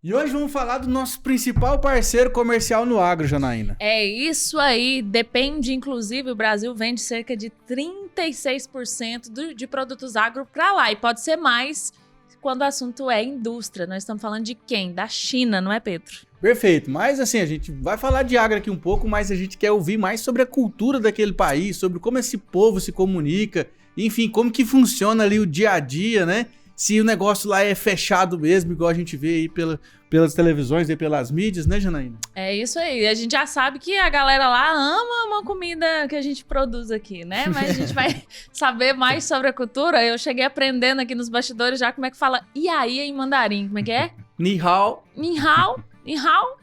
E hoje vamos falar do nosso principal parceiro comercial no agro, Janaína. É isso aí, depende, inclusive, o Brasil vende cerca de 36% de produtos agro para lá, e pode ser mais quando o assunto é indústria. Nós estamos falando de quem? Da China, não é, Pedro? Perfeito, mas assim, a gente vai falar de agro aqui um pouco, mas a gente quer ouvir mais sobre a cultura daquele país, sobre como esse povo se comunica, enfim, como que funciona ali o dia a dia, né? Se o negócio lá é fechado mesmo, igual a gente vê aí pelas televisões e pelas mídias, né, Janaína? É isso aí. A gente já sabe que a galera lá ama uma comida que a gente produz aqui, né? Mas a gente vai saber mais sobre a cultura. Eu cheguei aprendendo aqui nos bastidores já como é que fala e aí em mandarim. Como é que é? Ni hao. Ni hao. Ni hao.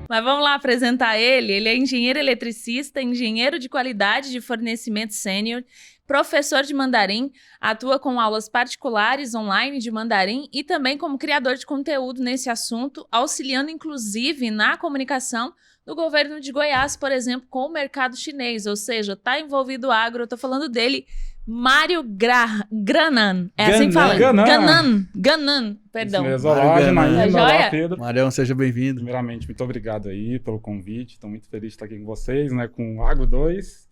Mas vamos lá apresentar ele. Ele é engenheiro eletricista, engenheiro de qualidade de fornecimento sênior, professor de mandarim, atua com aulas particulares online de mandarim e também como criador de conteúdo nesse assunto, auxiliando inclusive na comunicação do governo de Goiás, por exemplo, com o mercado chinês, ou seja, está envolvido o agro. Eu tô falando dele, Mário Granan. É assim que fala? Ganan. Perdão. Isso mesmo. Olá, Janaína. Tá Olá, joia? Pedro. Marião, seja bem-vindo. Primeiramente, muito obrigado aí pelo convite. Estou muito feliz de estar aqui com vocês, né, com o Agro 2.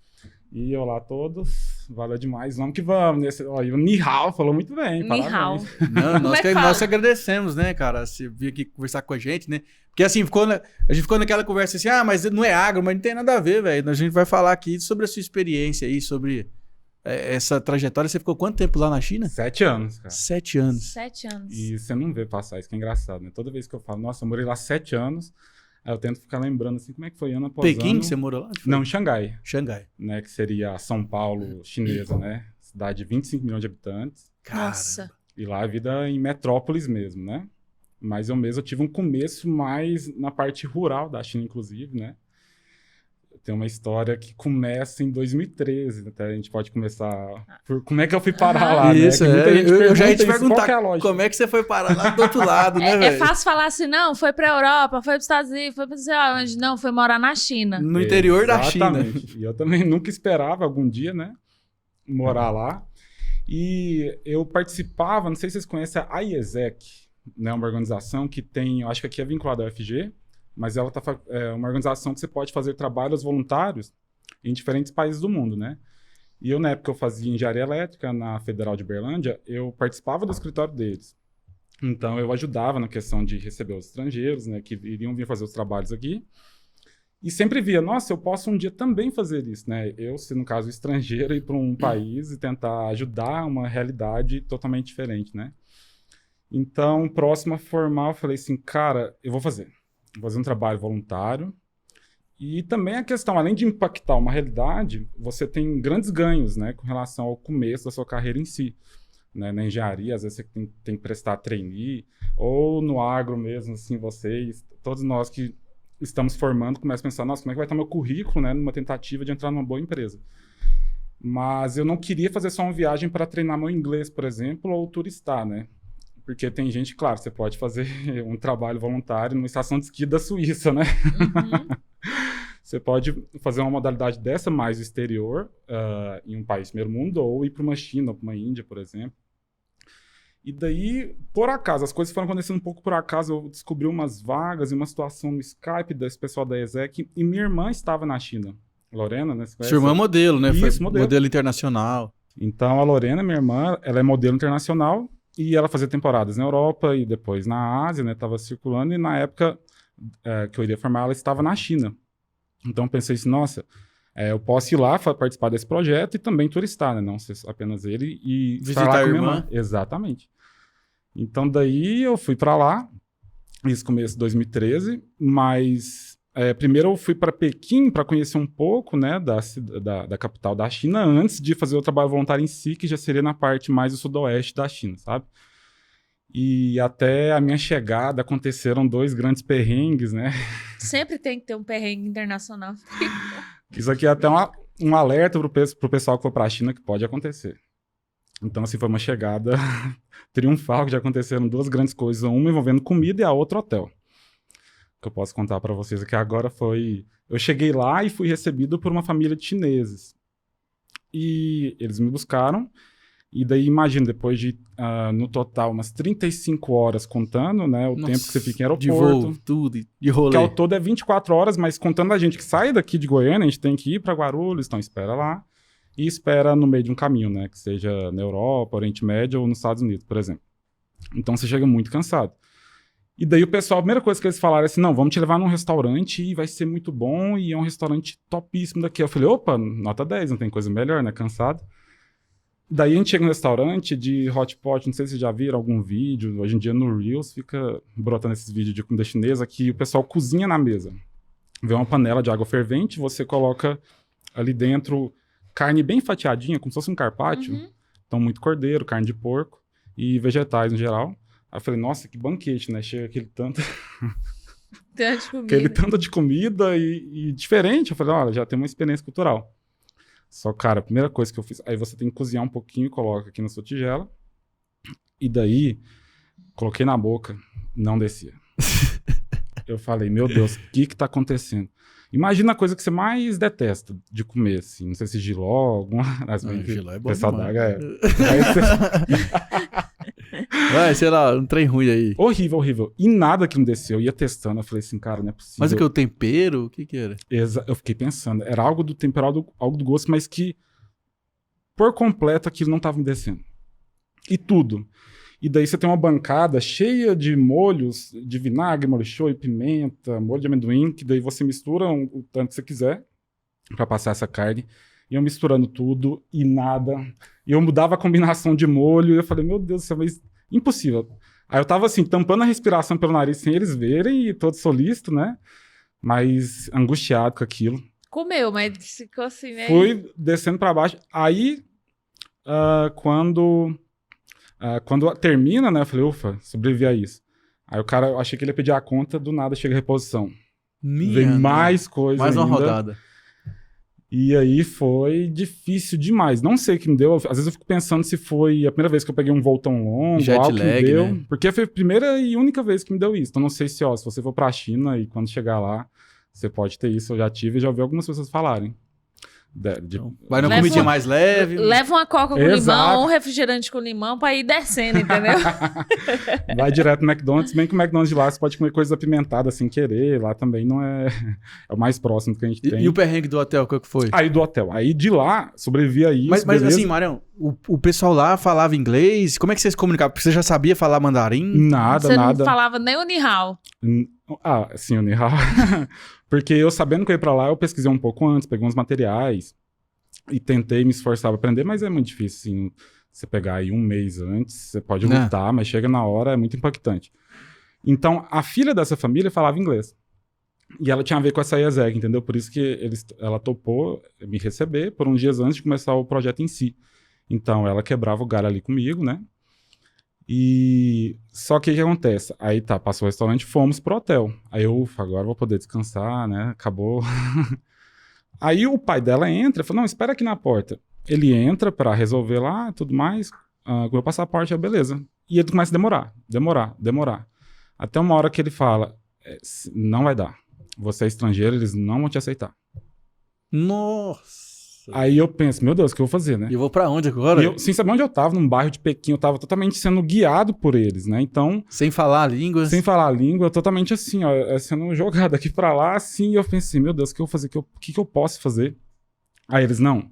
E olá a todos. Valeu demais. Vamos que vamos. O Ni hao falou muito bem. Ni hao. Não, Como é que fala? nós agradecemos, né, cara, você vir aqui conversar com a gente, né? Porque assim, a gente ficou naquela conversa assim, mas não é agro, mas não tem nada a ver, velho. A gente vai falar aqui sobre a sua experiência aí, sobre essa trajetória. Você ficou quanto tempo lá na China? 7 anos, cara. 7 anos. 7 anos. E você não vê passar, isso que é engraçado, né? Toda vez que eu falo, nossa, eu morei lá 7 anos, aí eu tento ficar lembrando assim, como é que foi ano após Pequim, ano. que você morou lá? Onde foi? Não, em Xangai, Xangai. né? Que seria a São Paulo chinesa, né? Cidade de 25 milhões de habitantes. Nossa. E lá a vida em metrópoles mesmo, né? Mas eu mesmo tive um começo mais na parte rural da China, inclusive, né? Tem uma história que começa em 2013, até a gente pode começar por como é que eu fui parar lá, Isso, né? Que muita gente eu já ia te pergunta isso, qual perguntar que é a lógica? como é que você foi parar lá do outro lado, né, É velho? fácil falar assim, não, foi pra Europa, foi pros Estados Unidos, foi pra não sei onde. Não, foi morar na China. No interior da China. Exatamente. E eu também nunca esperava algum dia, né, morar lá. E eu participava, não sei se vocês conhecem a IESEC, né, uma organização que tem, eu acho que aqui é vinculada ao UFG, mas ela é uma organização que você pode fazer trabalhos voluntários em diferentes países do mundo, né? E eu, na época, eu fazia engenharia elétrica na Federal de Uberlândia, eu participava do escritório deles. Então, eu ajudava na questão de receber os estrangeiros, né, que iriam vir fazer os trabalhos aqui. E sempre via, nossa, eu posso um dia também fazer isso, né? Eu, se no caso estrangeiro, ir para um país e tentar ajudar uma realidade totalmente diferente, né? Então, próximo a formar, eu falei assim, cara, eu vou fazer um trabalho voluntário. E também a questão, além de impactar uma realidade, você tem grandes ganhos, né, com relação ao começo da sua carreira em si. Né? Na engenharia, às vezes você tem que prestar trainee, ou no agro mesmo, assim, vocês, todos nós que estamos formando, começam a pensar, nossa, como é que vai estar meu currículo, né, numa tentativa de entrar numa boa empresa. Mas eu não queria fazer só uma viagem para treinar meu inglês, por exemplo, ou turistar, né? Porque tem gente, claro, você pode fazer um trabalho voluntário numa estação de esqui da Suíça, né? Uhum. Você pode fazer uma modalidade dessa mais exterior, em um país primeiro mundo, ou ir para uma China, ou para uma Índia, por exemplo. E daí, por acaso, as coisas foram acontecendo um pouco por acaso. Eu descobri umas vagas e uma situação no Skype desse pessoal da ESEC, e minha irmã estava na China. Lorena, né? Sua irmã é modelo, né? Isso, Foi modelo. modelo internacional. Então, a Lorena, minha irmã, ela é modelo internacional, e ela fazia temporadas na Europa e depois na Ásia, né? Estava circulando, e na época que eu iria formar, ela estava na China. Então, eu pensei assim, nossa, eu posso ir lá participar desse projeto e também turistar, né? Não ser apenas ele e Visitar estar lá a com minha irmã. irmã. Exatamente. Então, daí eu fui para lá, isso começo de 2013, mas primeiro eu fui para Pequim para conhecer um pouco, né, da capital da China, antes de fazer o trabalho voluntário em si, que já seria na parte mais do sudoeste da China, sabe? E até a minha chegada aconteceram 2 grandes perrengues, né? Sempre tem que ter um perrengue internacional. Isso aqui é até um alerta pro pessoal que for para a China que pode acontecer. Então, assim, foi uma chegada triunfal, que já aconteceram 2 grandes coisas, uma envolvendo comida e a outra hotel. O que eu posso contar para vocês aqui agora foi... Eu cheguei lá e fui recebido por uma família de chineses. E eles me buscaram E daí, imagina, depois de, no total, umas 35 horas contando, né? O tempo que você fica em aeroporto. De voo, tudo, de rolê. Que ao todo é 24 horas, mas contando a gente que sai daqui de Goiânia, a gente tem que ir para Guarulhos, então espera lá. E espera no meio de um caminho, né? Que seja na Europa, Oriente Médio ou nos Estados Unidos, por exemplo. Então você chega muito cansado. E daí o pessoal, a primeira coisa que eles falaram é assim, não, vamos te levar num restaurante e vai ser muito bom e é um restaurante topíssimo daqui. Eu falei, opa, nota 10, não tem coisa melhor, né? Cansado. Daí a gente chega no restaurante de hot pot, não sei se vocês já viram algum vídeo, hoje em dia no Reels fica brotando esses vídeos de comida chinesa que o pessoal cozinha na mesa. Vem uma panela de água fervente, você coloca ali dentro carne bem fatiadinha, como se fosse um carpaccio. Então muito cordeiro, carne de porco e vegetais no geral. Aí eu falei, nossa, que banquete, né? Chega aquele tanto... aquele tanto de comida e diferente. Eu falei, olha, já tem uma experiência cultural. Só, cara, a primeira coisa que eu fiz... Aí você tem que cozinhar um pouquinho e coloca aqui na sua tigela. E daí, coloquei na boca, não descia. Eu falei, meu Deus, o que tá acontecendo? Imagina a coisa que você mais detesta de comer, assim. Não sei se giló, alguma... Giló é bom demais. Vai, sei lá, um trem ruim aí. Horrível, horrível. E nada que não desceu. Eu ia testando, eu falei assim, cara, não é possível. Mas o que, o tempero? O que era? Eu fiquei pensando. Era algo do tempero, algo do gosto, mas que, por completo, aquilo não estava me descendo. E tudo. E daí você tem uma bancada cheia de molhos, de vinagre, molho shoyu, pimenta, molho de amendoim, que daí você mistura o tanto que você quiser para passar essa carne. E eu misturando tudo e nada. E eu mudava a combinação de molho. E eu falei, meu Deus do céu, mas impossível. Aí eu tava assim, tampando a respiração pelo nariz sem eles verem, e todo solícito, né? Mas angustiado com aquilo. Comeu, mas ficou assim, né? Fui descendo pra baixo. Aí, quando termina, né? Eu falei, ufa, sobrevivi a isso. Aí o cara, eu achei que ele ia pedir a conta, do nada chega a reposição. Vem mais coisa mais uma ainda. rodada. E aí foi difícil demais. Não sei o que me deu. Às vezes eu fico pensando se foi a primeira vez que eu peguei um voo tão longo, Jet algo que lag, me deu. né? Porque foi a primeira e única vez que me deu isso. Então não sei se você for pra China e quando chegar lá, você pode ter isso. Eu já tive e já ouvi algumas pessoas falarem. Vai numa comidinha mais leve. Leva uma coca com Exato. limão, um refrigerante com limão pra ir descendo, entendeu? Vai direto no McDonald's. Bem que o McDonald's de lá você pode comer coisa apimentada sem querer. Lá também não é... É o mais próximo que a gente tem. E o perrengue do hotel, qual que foi? Aí do hotel. Aí de lá, sobrevivi a isso. Mas assim, Marião, o pessoal lá falava inglês? Como é que vocês se comunicavam? Porque você já sabia falar mandarim? Nada. Você não falava nem o ni hao. Sim, o Ni Hao. Porque eu sabendo que eu ia pra lá, eu pesquisei um pouco antes, peguei uns materiais e tentei me esforçar pra aprender, mas é muito difícil, assim, você pegar aí um mês antes, você pode lutar, mas chega na hora, é muito impactante. Então, a filha dessa família falava inglês. E ela tinha a ver com essa IESEG, entendeu? Por isso que ela topou me receber por uns dias antes de começar o projeto em si. Então, ela quebrava o galho ali comigo, né? E só que o que acontece? Aí tá, passou o restaurante, fomos pro hotel. Aí eu, agora eu vou poder descansar, né? Acabou. Aí o pai dela entra e fala, não, espera aqui na porta. Ele entra pra resolver lá, tudo mais, com o meu passaporte, beleza. E ele começa a demorar. Até uma hora que ele fala, não vai dar. Você é estrangeiro, eles não vão te aceitar. Nossa! Aí eu penso, meu Deus, o que eu vou fazer, né? E eu vou pra onde agora? E eu, sem saber onde eu tava, num bairro de Pequim, eu tava totalmente sendo guiado por eles, né? Então... Sem falar a língua? Sem falar a língua, totalmente assim, ó, sendo jogado aqui pra lá, assim, e eu pensei, meu Deus, o que eu vou fazer? O que eu posso fazer? Aí eles, não,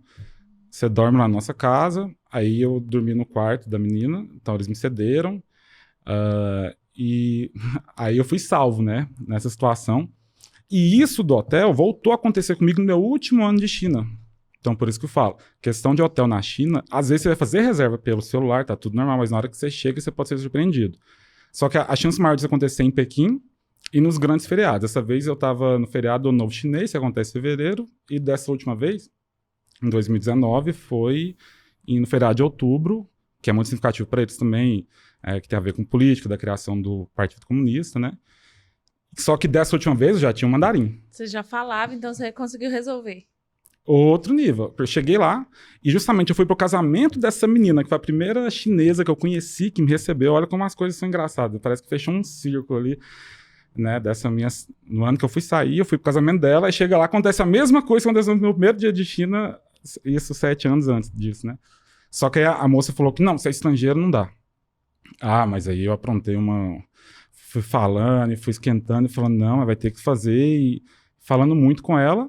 você dorme lá na nossa casa, aí eu dormi no quarto da menina, então eles me cederam, e aí eu fui salvo, né, nessa situação. E isso do hotel voltou a acontecer comigo no meu último ano de China. Então, por isso que eu falo, questão de hotel na China, às vezes você vai fazer reserva pelo celular, tá tudo normal, mas na hora que você chega, você pode ser surpreendido. Só que a chance maior disso acontecer em Pequim e nos grandes feriados. Dessa vez eu tava no feriado do Novo Chinês, que acontece em fevereiro, e dessa última vez, em 2019, foi no feriado de outubro, que é muito significativo para eles também, que tem a ver com política, da criação do Partido Comunista, né? Só que dessa última vez eu já tinha um mandarim. Você já falava, então você conseguiu resolver. Outro nível. Eu cheguei lá e justamente eu fui pro casamento dessa menina, que foi a primeira chinesa que eu conheci, que me recebeu. Olha como as coisas são engraçadas. Parece que fechou um círculo ali, né, dessa minha... No ano que eu fui sair, eu fui pro casamento dela, e chega lá, acontece a mesma coisa que aconteceu no meu primeiro dia de China, isso 7 anos antes disso, né? Só que aí a moça falou que não, se é estrangeiro não dá. Ah, mas aí eu aprontei fui falando e fui esquentando e falando, não, vai ter que fazer e falando muito com ela,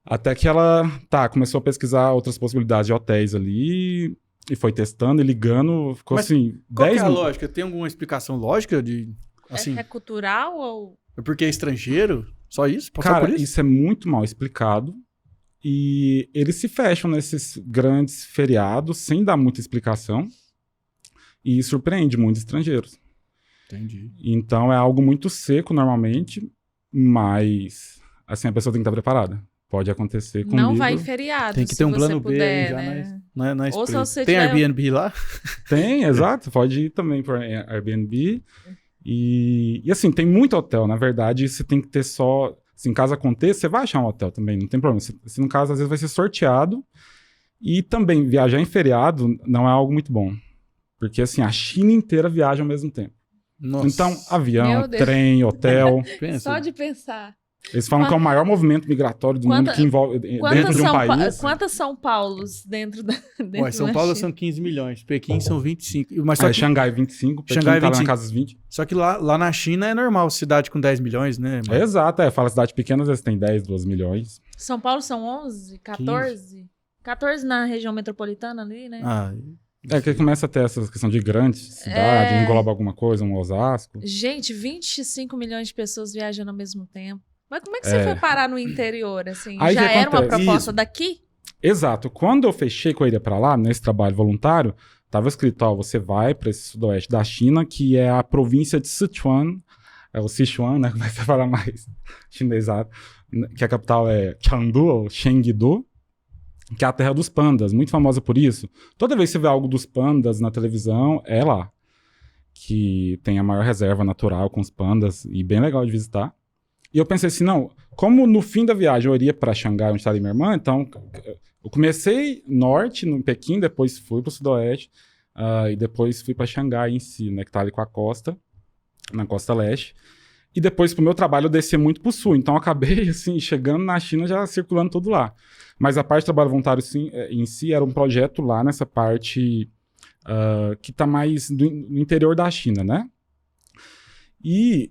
até que ela, começou a pesquisar outras possibilidades de hotéis ali e foi testando e ligando, ficou Mas assim, qual 10 que é a minutos. lógica? Tem alguma explicação lógica de, assim, É cultural ou... é porque é estrangeiro? Só isso? Só Cara, por isso? isso é muito mal explicado e eles se fecham nesses grandes feriados sem dar muita explicação e surpreende muitos estrangeiros. Entendi. Então é algo muito seco normalmente, mas assim, a pessoa tem que estar preparada. Pode acontecer comigo. Não vai em feriado, Tem que se ter um você plano B puder, aí já né? na Ou se espreita. você Tem tiver- Airbnb lá? Tem, exato. Pode ir também para Airbnb. E assim, tem muito hotel. Na verdade, você tem que ter só... Se em caso aconteça, você vai achar um hotel também, não tem problema. Se no caso, às vezes vai ser sorteado. E também, viajar em feriado não é algo muito bom. Porque assim, a China inteira viaja ao mesmo tempo. Nossa. Então, avião, Meu Deus. trem, hotel. Pensa. Só de pensar. Eles falam que é o maior movimento migratório do mundo que envolve dentro de um país. Quantas São Paulos dentro da dentro Ué, São da Paulo China? são 15 milhões, Pequim são 25. Mas só É, que, Xangai 25, Pequim Xangai tá lá 25. na casa dos 20. só que lá na China é normal, cidade com 10 milhões, né? É exato, fala cidade pequena, às vezes tem 10, 12 milhões. São Paulo são 11, 14? 14 na região metropolitana ali, né? Ah, É que começa a ter essa questão de grande cidade, engloba alguma coisa, um Osasco. Gente, 25 milhões de pessoas viajando ao mesmo tempo. Mas como é que você foi parar no interior, assim? Aí Já que era uma acontece? proposta Isso. daqui? Exato. Quando eu fechei com a ilha pra lá, nesse trabalho voluntário, tava escrito, ó, você vai para esse sudoeste da China, que é a província de Sichuan, é o Sichuan, né, como é que você fala mais chinesado, que a capital é Chengdu, ou Chengdu, que é a terra dos pandas, muito famosa por isso. Toda vez que você vê algo dos pandas na televisão, é lá, que tem a maior reserva natural com os pandas, e bem legal de visitar. E eu pensei assim, não, como no fim da viagem eu iria para Xangai, onde está ali minha irmã, então eu comecei norte, no Pequim, depois fui para o sudoeste, e depois fui para Xangai em si, né, que está ali com a costa, na costa leste. E depois, pro meu trabalho, eu descia muito pro sul. Então, eu acabei, assim, chegando na China, já circulando tudo lá. Mas a parte do trabalho voluntário sim, em si era um projeto lá nessa parte que tá mais no interior da China, né? E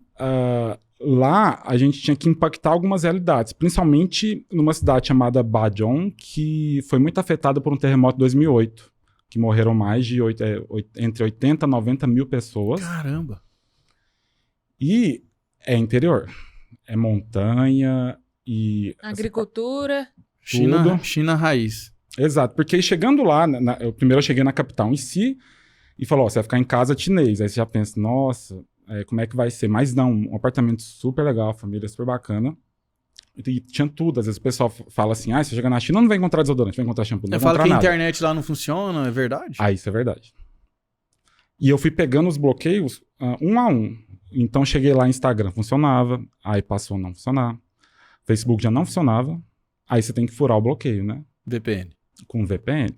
lá a gente tinha que impactar algumas realidades, principalmente numa cidade chamada Bajon, que foi muito afetada por um terremoto em 2008, que morreram mais de entre 80 e 90 mil pessoas. caramba. E é interior, é montanha e... Agricultura. China raiz. Exato, porque chegando lá, primeiro eu cheguei na capital em si e falou, ó, você vai ficar em casa chinês. Aí você já pensa, nossa, como é que vai ser? Mas não, um apartamento super legal, família super bacana. E tinha tudo, às vezes o pessoal fala assim, se você chegar na China não vai encontrar desodorante, vai encontrar shampoo, não vai Fala encontrar que a nada. internet lá não funciona, é verdade? Isso é verdade. E eu fui pegando os bloqueios um a um. Então cheguei lá, Instagram funcionava, aí passou a não funcionar. Facebook já não funcionava, aí você tem que furar o bloqueio, né? VPN. Com VPN.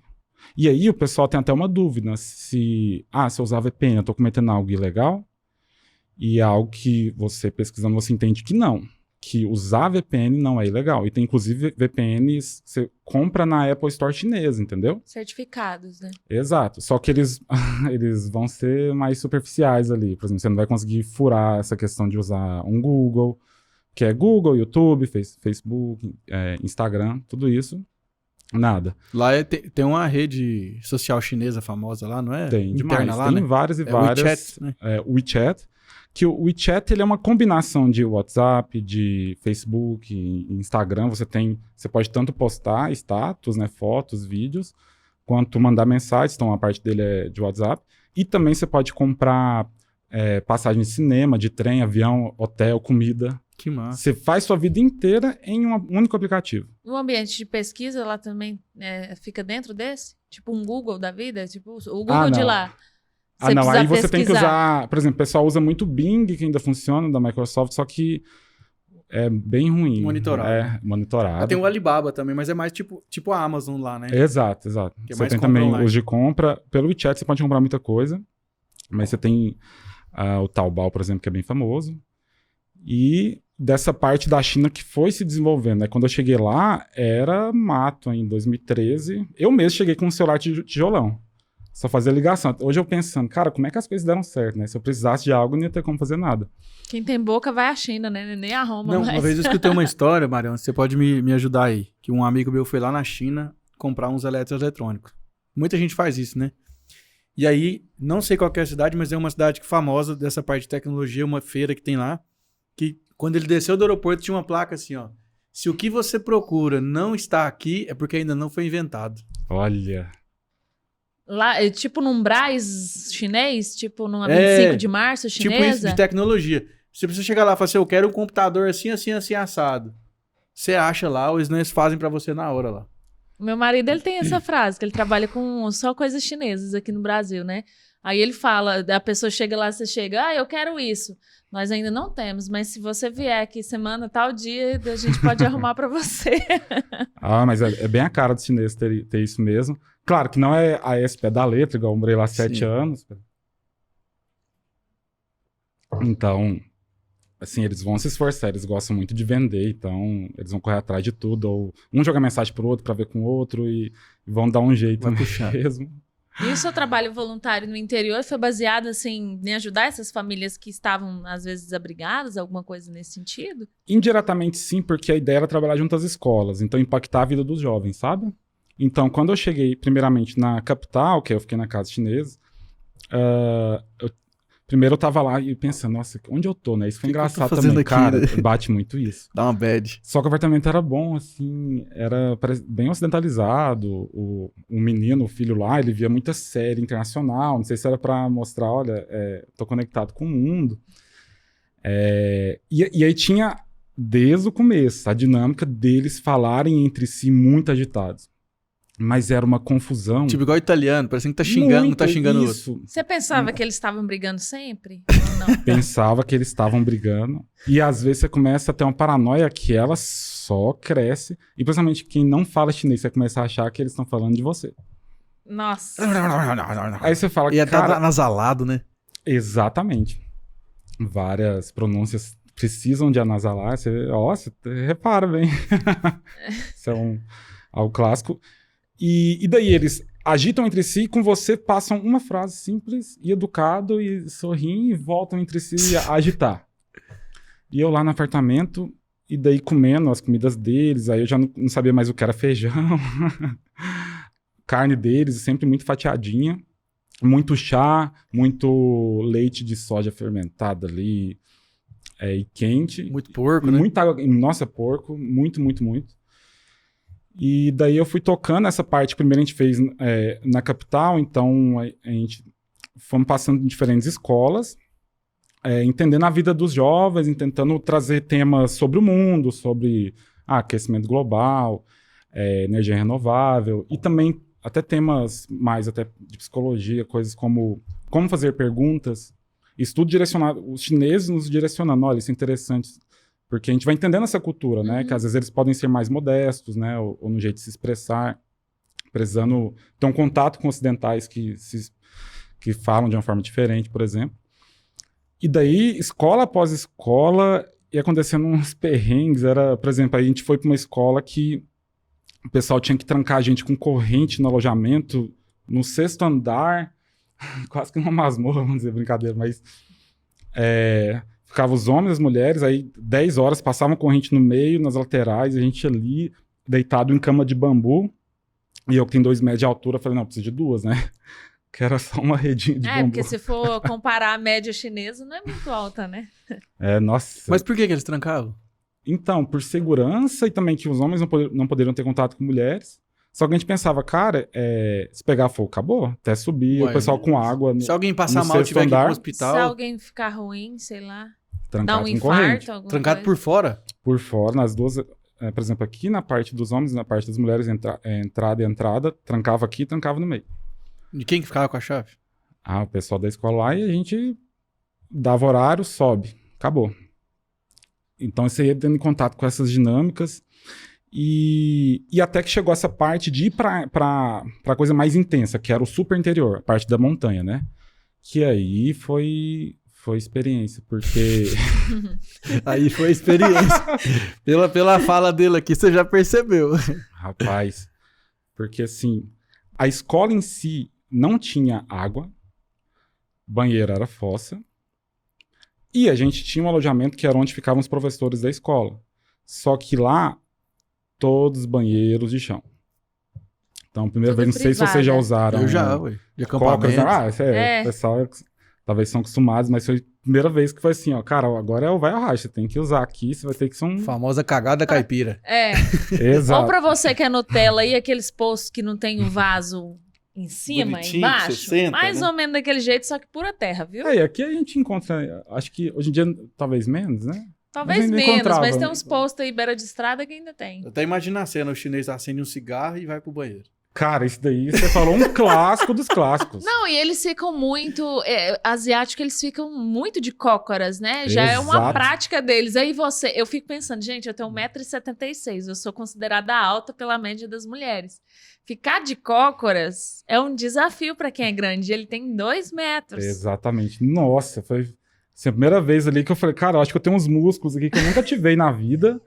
E aí o pessoal tem até uma dúvida se eu usar VPN, eu tô cometendo algo ilegal? E é algo que você pesquisando, você entende que não. Que usar VPN não é ilegal. E tem inclusive VPNs que você compra na Apple Store chinesa, entendeu? Certificados, né? Exato. Só que eles vão ser mais superficiais ali. Por exemplo, você não vai conseguir furar essa questão de usar um Google, que é Google, YouTube, Facebook, Instagram, tudo isso. Nada. Lá tem uma rede social chinesa famosa lá, não é? Tem Interna demais. lá, Tem né? várias e várias. WeChat, né? WeChat. Que o WeChat ele é uma combinação de WhatsApp, de Facebook, Instagram. Você pode tanto postar status, né, fotos, vídeos, quanto mandar mensagens. Então a parte dele é de WhatsApp. E também você pode comprar passagem de cinema, de trem, avião, hotel, comida. Que massa. Você faz sua vida inteira em um único aplicativo. O ambiente de pesquisa lá também fica dentro desse? Tipo um Google da vida? Tipo o Google de não. lá. Não, aí você pesquisar. tem que usar... Por exemplo, o pessoal usa muito o Bing, que ainda funciona, da Microsoft, só que é bem ruim. Monitorado. Monitorado. Tem o Alibaba também, mas é mais tipo a Amazon lá, né? Exato. Que é Você mais tem compra também online. os de compra. Pelo WeChat você pode comprar muita coisa, mas você tem o Taobao, por exemplo, que é bem famoso. E dessa parte da China que foi se desenvolvendo, né? Quando eu cheguei lá, era mato, em 2013. Eu mesmo cheguei com um celular tijolão. Só fazia ligação. Hoje eu pensando, cara, como é que as coisas deram certo, né? Se eu precisasse de algo, não ia ter como fazer nada. Quem tem boca vai à China, né? Nem a Roma. Não, mas... uma vez eu escutei uma história, Mariana, você pode me ajudar aí. Que um amigo meu foi lá na China comprar uns eletroeletrônicos. Muita gente faz isso, né? E aí, não sei qual que é a cidade, mas é uma cidade famosa dessa parte de tecnologia, uma feira que tem lá, que quando ele desceu do aeroporto tinha uma placa assim, ó. Se o que você procura não está aqui, é porque ainda não foi inventado. Olha. Lá, tipo num Brás chinês? Tipo numa 25 de março chinesa? Tipo isso, de tecnologia. Você precisa chegar lá e falar assim, eu quero um computador assim, assim, assim, assado. Você acha lá, eles fazem pra você na hora lá. Meu marido, ele tem essa frase, que ele trabalha com só coisas chinesas aqui no Brasil, né? Aí ele fala, a pessoa chega lá, você chega, eu quero isso. Nós ainda não temos, mas se você vier aqui semana, tal dia, a gente pode arrumar pra você. Mas é bem a cara dos chineses ter isso mesmo. Claro que não é a esse pé da letra, igual eu morei lá 7 anos. Então, assim, eles vão se esforçar, eles gostam muito de vender, então eles vão correr atrás de tudo, ou um joga mensagem pro outro pra ver com o outro e vão dar um jeito mesmo. E o seu trabalho voluntário no interior foi baseado, assim, em ajudar essas famílias que estavam, às vezes, desabrigadas, alguma coisa nesse sentido? Indiretamente sim, porque a ideia era trabalhar junto às escolas, então impactar a vida dos jovens, sabe? Então, quando eu cheguei, primeiramente, na capital, que eu fiquei na casa chinesa, primeiro eu tava lá e pensando, nossa, onde eu tô, né? Isso foi engraçado também, cara, bate muito isso. Dá uma bad. Só que o apartamento era bom, assim, era bem ocidentalizado. O menino, o filho lá, ele via muita série internacional, não sei se era pra mostrar, olha, tô conectado com o mundo. E aí tinha, desde o começo, a dinâmica deles falarem entre si muito agitados. Mas era uma confusão. Tipo, igual italiano, parecendo que tá xingando, não tá xingando o outro. Você pensava que eles estavam brigando sempre? Ou não? Pensava que eles estavam brigando. E às vezes você começa a ter uma paranoia que ela só cresce. E principalmente quem não fala chinês, você começa a achar que eles estão falando de você. Nossa. Aí você fala que. E cara... tá anasalado, né? Exatamente. Várias pronúncias precisam de anasalar. Você repara bem. Isso é algo clássico. E daí eles agitam entre si e com você passam uma frase simples e educado e sorriem e voltam entre si a agitar. E eu lá no apartamento e daí comendo as comidas deles, aí eu já não sabia mais o que era feijão. Carne deles sempre muito fatiadinha, muito chá, muito leite de soja fermentado ali e quente. Muito porco, né? Muita água, nossa, porco, muito, muito, muito. E daí eu fui tocando essa parte. Primeiro a gente fez na capital, então a gente fomos passando em diferentes escolas, entendendo a vida dos jovens, tentando trazer temas sobre o mundo, sobre aquecimento global, energia renovável, e também até temas mais até de psicologia, coisas como fazer perguntas, estudo direcionado, os chineses nos direcionando, olha, isso é interessante. Porque a gente vai entendendo essa cultura, né? Que às vezes eles podem ser mais modestos, né? Ou no jeito de se expressar, precisando ter um contato com ocidentais que falam de uma forma diferente, por exemplo. E daí, escola após escola, ia acontecendo uns perrengues. Por exemplo, aí a gente foi para uma escola que o pessoal tinha que trancar a gente com corrente no alojamento, no 6º andar, quase que uma masmorra, vamos dizer, brincadeira, mas... Ficavam os homens e as mulheres, aí 10 horas, passavam corrente no meio, nas laterais, a gente ali, deitado em cama de bambu, e eu que tenho 2 metros de altura, falei, não, preciso de 2, né? Que era só uma redinha de bambu. Porque se for comparar a média chinesa, não é muito alta, né? Nossa. Mas por que eles trancavam? Então, por segurança e também que os homens não poderiam ter contato com mulheres. Só que a gente pensava, cara, se pegar fogo, acabou. Até subir, o pessoal com água. Se alguém passar mal e tiver que ir pro hospital... Se alguém ficar ruim, sei lá... Trancado dá um infarto, alguma trancado coisa. por fora? Por fora, nas duas... por exemplo, aqui na parte dos homens, na parte das mulheres, entrada e entrada, trancava aqui e trancava no meio. De quem que ficava com a chave? O pessoal da escola lá, e a gente dava horário, sobe. Acabou. Então, você ia tendo contato com essas dinâmicas e até que chegou essa parte de ir pra coisa mais intensa, que era o super interior, a parte da montanha, né? Que aí foi Foi experiência, porque... Aí foi a experiência. Pela fala dele aqui, você já percebeu. Rapaz, porque assim, a escola em si não tinha água, banheiro era fossa, e a gente tinha um alojamento que era onde ficavam os professores da escola. Só que lá, todos banheiros de chão. Então, primeira Tudo vez, não sei se privada. vocês já usaram. Eu já, ué. De Cocas, acampamento. o pessoal talvez são acostumados, mas foi a primeira vez que foi assim, ó, cara, agora é o vai ao raio, você tem que usar aqui, você vai ter que ser um... Famosa cagada caipira. Exato. Ou pra você que é Nutella e aqueles postos que não tem o vaso em cima, Bonitinho, embaixo. que você senta, Mais né? ou menos daquele jeito, só que pura terra, viu? E aqui a gente encontra, acho que hoje em dia talvez menos, né? Talvez ainda menos, encontrava. mas tem uns postos aí beira de estrada que ainda tem. Eu até imagino a cena, o chinês acende um cigarro e vai pro banheiro. Cara, isso daí você falou um clássico dos clássicos. Não, e eles ficam muito... asiático, eles ficam muito de cócoras, né? Já é uma Exato. prática deles. Aí eu fico pensando, gente, eu tenho 1,76 m, eu sou considerada alta pela média das mulheres. Ficar de cócoras é um desafio para quem é grande. Ele tem 2 metros. Exatamente. Nossa, foi assim, a primeira vez ali que eu falei, cara, eu acho que eu tenho uns músculos aqui que eu nunca tivei na vida.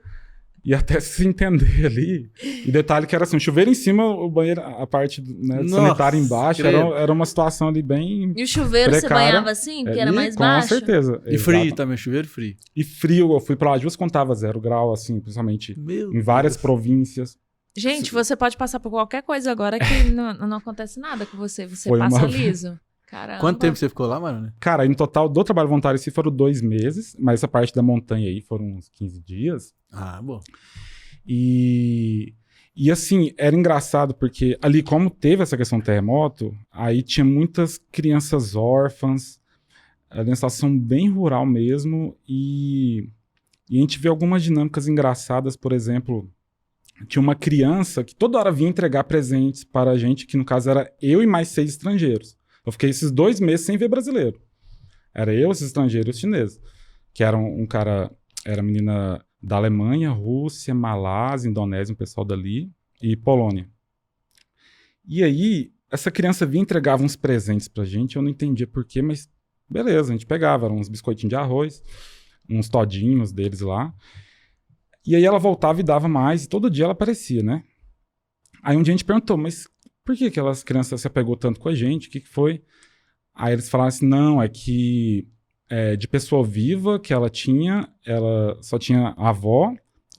E até se entender ali. E detalhe que era assim, o chuveiro em cima, o banheiro, a parte né, sanitária embaixo, era uma situação ali bem E o chuveiro precária. você banhava assim, que era Ali, mais com baixo? certeza. E frio também, chuveiro frio. E frio, eu fui pra lá, duas contava 0 grau, assim, principalmente Meu em várias Deus. províncias. Gente, você pode passar por qualquer coisa agora que não acontece nada com você. Você Foi passa uma- liso. Caramba. Quanto tempo você ficou lá, mano? Cara, no total do trabalho voluntário em si foram 2 meses, mas essa parte da montanha aí foram uns 15 dias. Ah, bom. E assim, era engraçado porque ali, como teve essa questão do terremoto, aí tinha muitas crianças órfãs, era uma situação bem rural mesmo, e a gente vê algumas dinâmicas engraçadas, por exemplo, tinha uma criança que toda hora vinha entregar presentes para a gente, que no caso era eu e mais 6 estrangeiros. Eu fiquei esses 2 meses sem ver brasileiro. Era eu, esses estrangeiros e os chineses, que era um cara, era menina da Alemanha, Rússia, Malásia, Indonésia, um pessoal dali, e Polônia. E aí, essa criança vinha e entregava uns presentes pra gente, eu não entendia por quê, mas beleza, a gente pegava, eram uns biscoitinhos de arroz, uns todinhos deles lá, e aí ela voltava e dava mais, e todo dia ela aparecia, né? Aí um dia a gente perguntou, mas por que aquelas crianças se apegou tanto com a gente? O que foi? Aí eles falaram assim, não, é que de pessoa viva que ela só tinha a avó,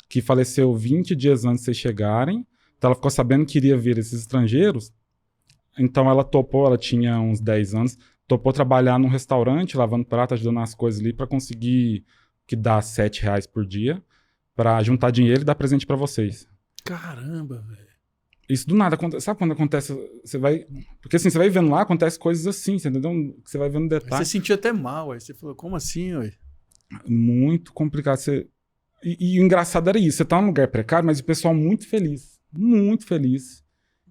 que faleceu 20 dias antes de vocês chegarem, então ela ficou sabendo que iria vir esses estrangeiros, então ela topou, ela tinha uns 10 anos, topou trabalhar num restaurante, lavando prato, ajudando as coisas ali, pra conseguir que dá R$7 por dia, pra juntar dinheiro e dar presente pra vocês. Caramba, velho. Isso do nada, sabe quando acontece, você vai... Porque assim, você vai vendo lá, acontece coisas assim, você entendeu? Você vai vendo Aí detalhes. você sentiu até mal, aí você falou, como assim, ué? Muito complicado. E o engraçado era isso, você tá num lugar precário, mas o pessoal muito feliz. Muito feliz.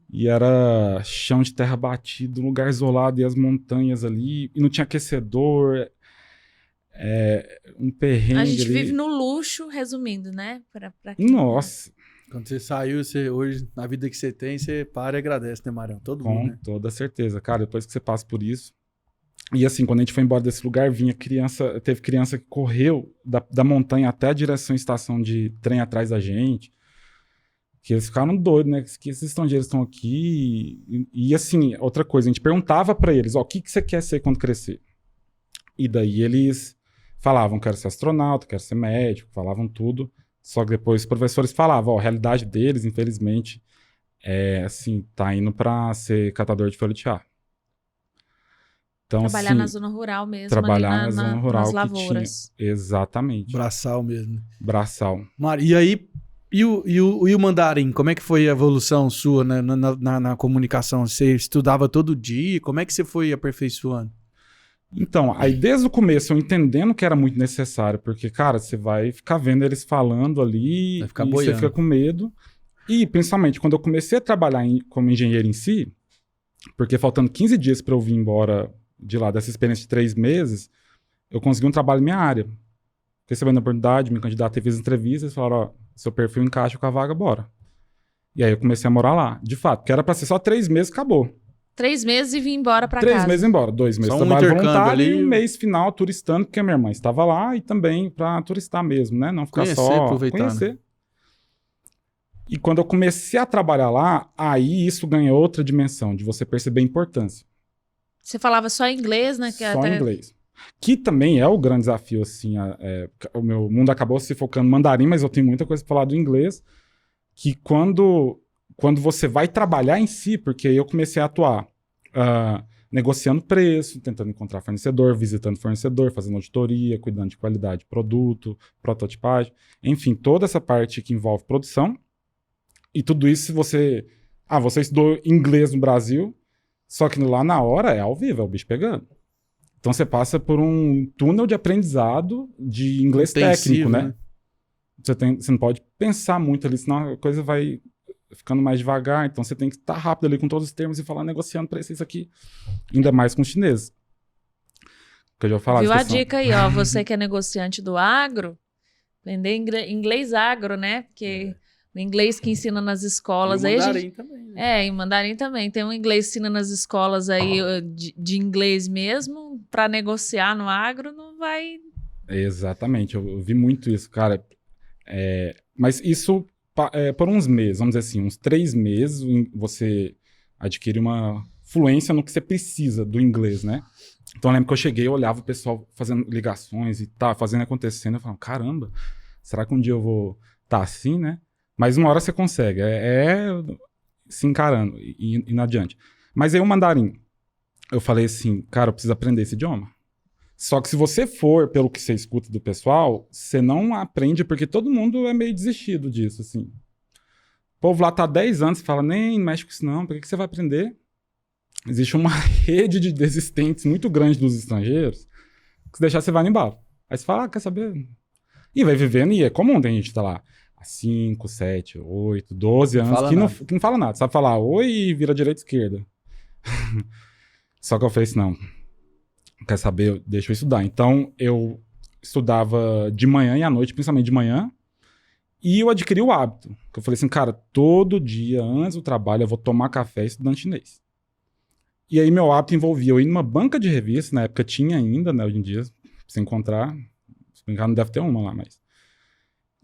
E era chão de terra batido, um lugar isolado, e as montanhas ali, e não tinha aquecedor, um perrengue A gente ali. vive no luxo, resumindo, né? Pra quem- Nossa, Quando você saiu, hoje, na vida que você tem, você para e agradece, né, Marão? Todo com mundo, né? toda certeza. Cara, depois que você passa por isso... E assim, quando a gente foi embora desse lugar, teve criança que correu da montanha até a direção estação de trem atrás da gente, que eles ficaram doidos, né? Que esses estrangeiros estão aqui. E assim, outra coisa, a gente perguntava pra eles, ó, o que você quer ser quando crescer? E daí eles falavam, quero ser astronauta, quero ser médico, falavam tudo. Só que depois os professores falavam, ó, a realidade deles, infelizmente, assim, tá indo pra ser catador de folha de chá. Então, Trabalhar assim, na zona rural mesmo, trabalhar ali na zona rural nas que lavouras. tinha. Exatamente. Braçal mesmo. Né? Braçal. Mário, e aí, e o mandarim, como é que foi a evolução sua na comunicação? Você estudava todo dia? Como é que você foi aperfeiçoando? Então, aí desde o começo, eu entendendo que era muito necessário, porque, cara, você vai ficar vendo eles falando ali, Vai ficar e você boiando. fica com medo. E, principalmente, quando eu comecei a trabalhar como engenheiro em si, porque faltando 15 dias para eu vir embora de lá, dessa experiência de 3 meses, eu consegui um trabalho na minha área. Recebendo a oportunidade, me candidatei, fiz entrevistas, falaram, ó, seu perfil encaixa com a vaga, bora. E aí eu comecei a morar lá, de fato, porque era para ser só 3 meses, acabou. 3 meses e vim embora pra 3 casa. meses embora, 2 meses Só um trabalho intercâmbio voluntário ali. e um mês final turistando, porque a minha irmã estava lá e também pra turistar mesmo, né? Não ficar Conhecer, só... aproveitar, Conhecer. E quando eu comecei a trabalhar lá, aí isso ganha outra dimensão, de você perceber a importância. Você falava só inglês, né? Que Só até... inglês. Que também é o grande desafio, assim. O meu mundo acabou se focando no mandarim, mas eu tenho muita coisa para falar do inglês. Que quando você vai trabalhar em si, porque eu comecei a atuar negociando preço, tentando encontrar fornecedor, visitando fornecedor, fazendo auditoria, cuidando de qualidade de produto, prototipagem, enfim, toda essa parte que envolve produção. E tudo isso se você... você estudou inglês no Brasil, só que lá na hora é ao vivo, é o bicho pegando. Então você passa por um túnel de aprendizado de inglês técnico, né? Você não pode pensar muito ali, senão a coisa vai ficando mais devagar. Então você tem que estar rápido ali com todos os termos e falar negociando para isso aqui. Ainda mais com os chineses. Que eu já falar. Viu a dica aí, ó. Você que é negociante do agro, aprender inglês agro, né? Porque o inglês que ensina nas escolas... E mandarim também, né? em mandarim também. Tem um inglês que ensina nas escolas aí de inglês mesmo, para negociar no agro, não vai... Exatamente, eu vi muito isso, cara. Mas isso por uns meses, vamos dizer assim, uns 3 meses, você adquire uma fluência no que você precisa do inglês, né? Então eu lembro que eu cheguei, eu olhava o pessoal fazendo ligações e tá fazendo acontecendo, eu falava, caramba, será que um dia eu vou estar assim, né? Mas uma hora você consegue, se encarando e indo adiante. Mas aí o mandarim, eu falei assim, cara, eu preciso aprender esse idioma. Só que se você for pelo que você escuta do pessoal, você não aprende, porque todo mundo é meio desistido disso, assim. O povo lá tá há 10 anos e fala, nem mexe com isso não, por que você vai aprender? Existe uma rede de desistentes muito grande dos estrangeiros, que se deixar você vai embora. Aí você fala, quer saber? E vai vivendo, e é comum, tem gente que tá lá há 5, 7, 8, 12 anos, que não fala nada. Sabe falar oi e vira direita e esquerda. Só que eu falei assim, não, quer saber, deixa eu estudar. Então, eu estudava de manhã e à noite, principalmente de manhã, e eu adquiri o hábito. Que eu falei assim, cara, todo dia, antes do trabalho, eu vou tomar café estudando chinês. E aí, meu hábito envolvia eu ir numa banca de revista, na época tinha ainda, né, hoje em dia, se encontrar, se brincar, não deve ter uma lá, mas...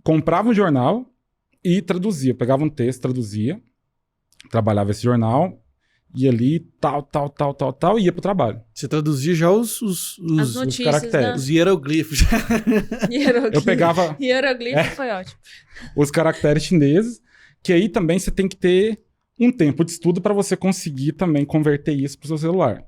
Comprava um jornal e traduzia. Pegava um texto, traduzia, trabalhava esse jornal, ia ali, tal, e ia pro trabalho. Você traduzia já As notícias, os caracteres. os hieroglifos. Eu pegava... Hieroglifo foi ótimo. Os caracteres chineses, que aí também você tem que ter um tempo de estudo para você conseguir também converter isso pro seu celular.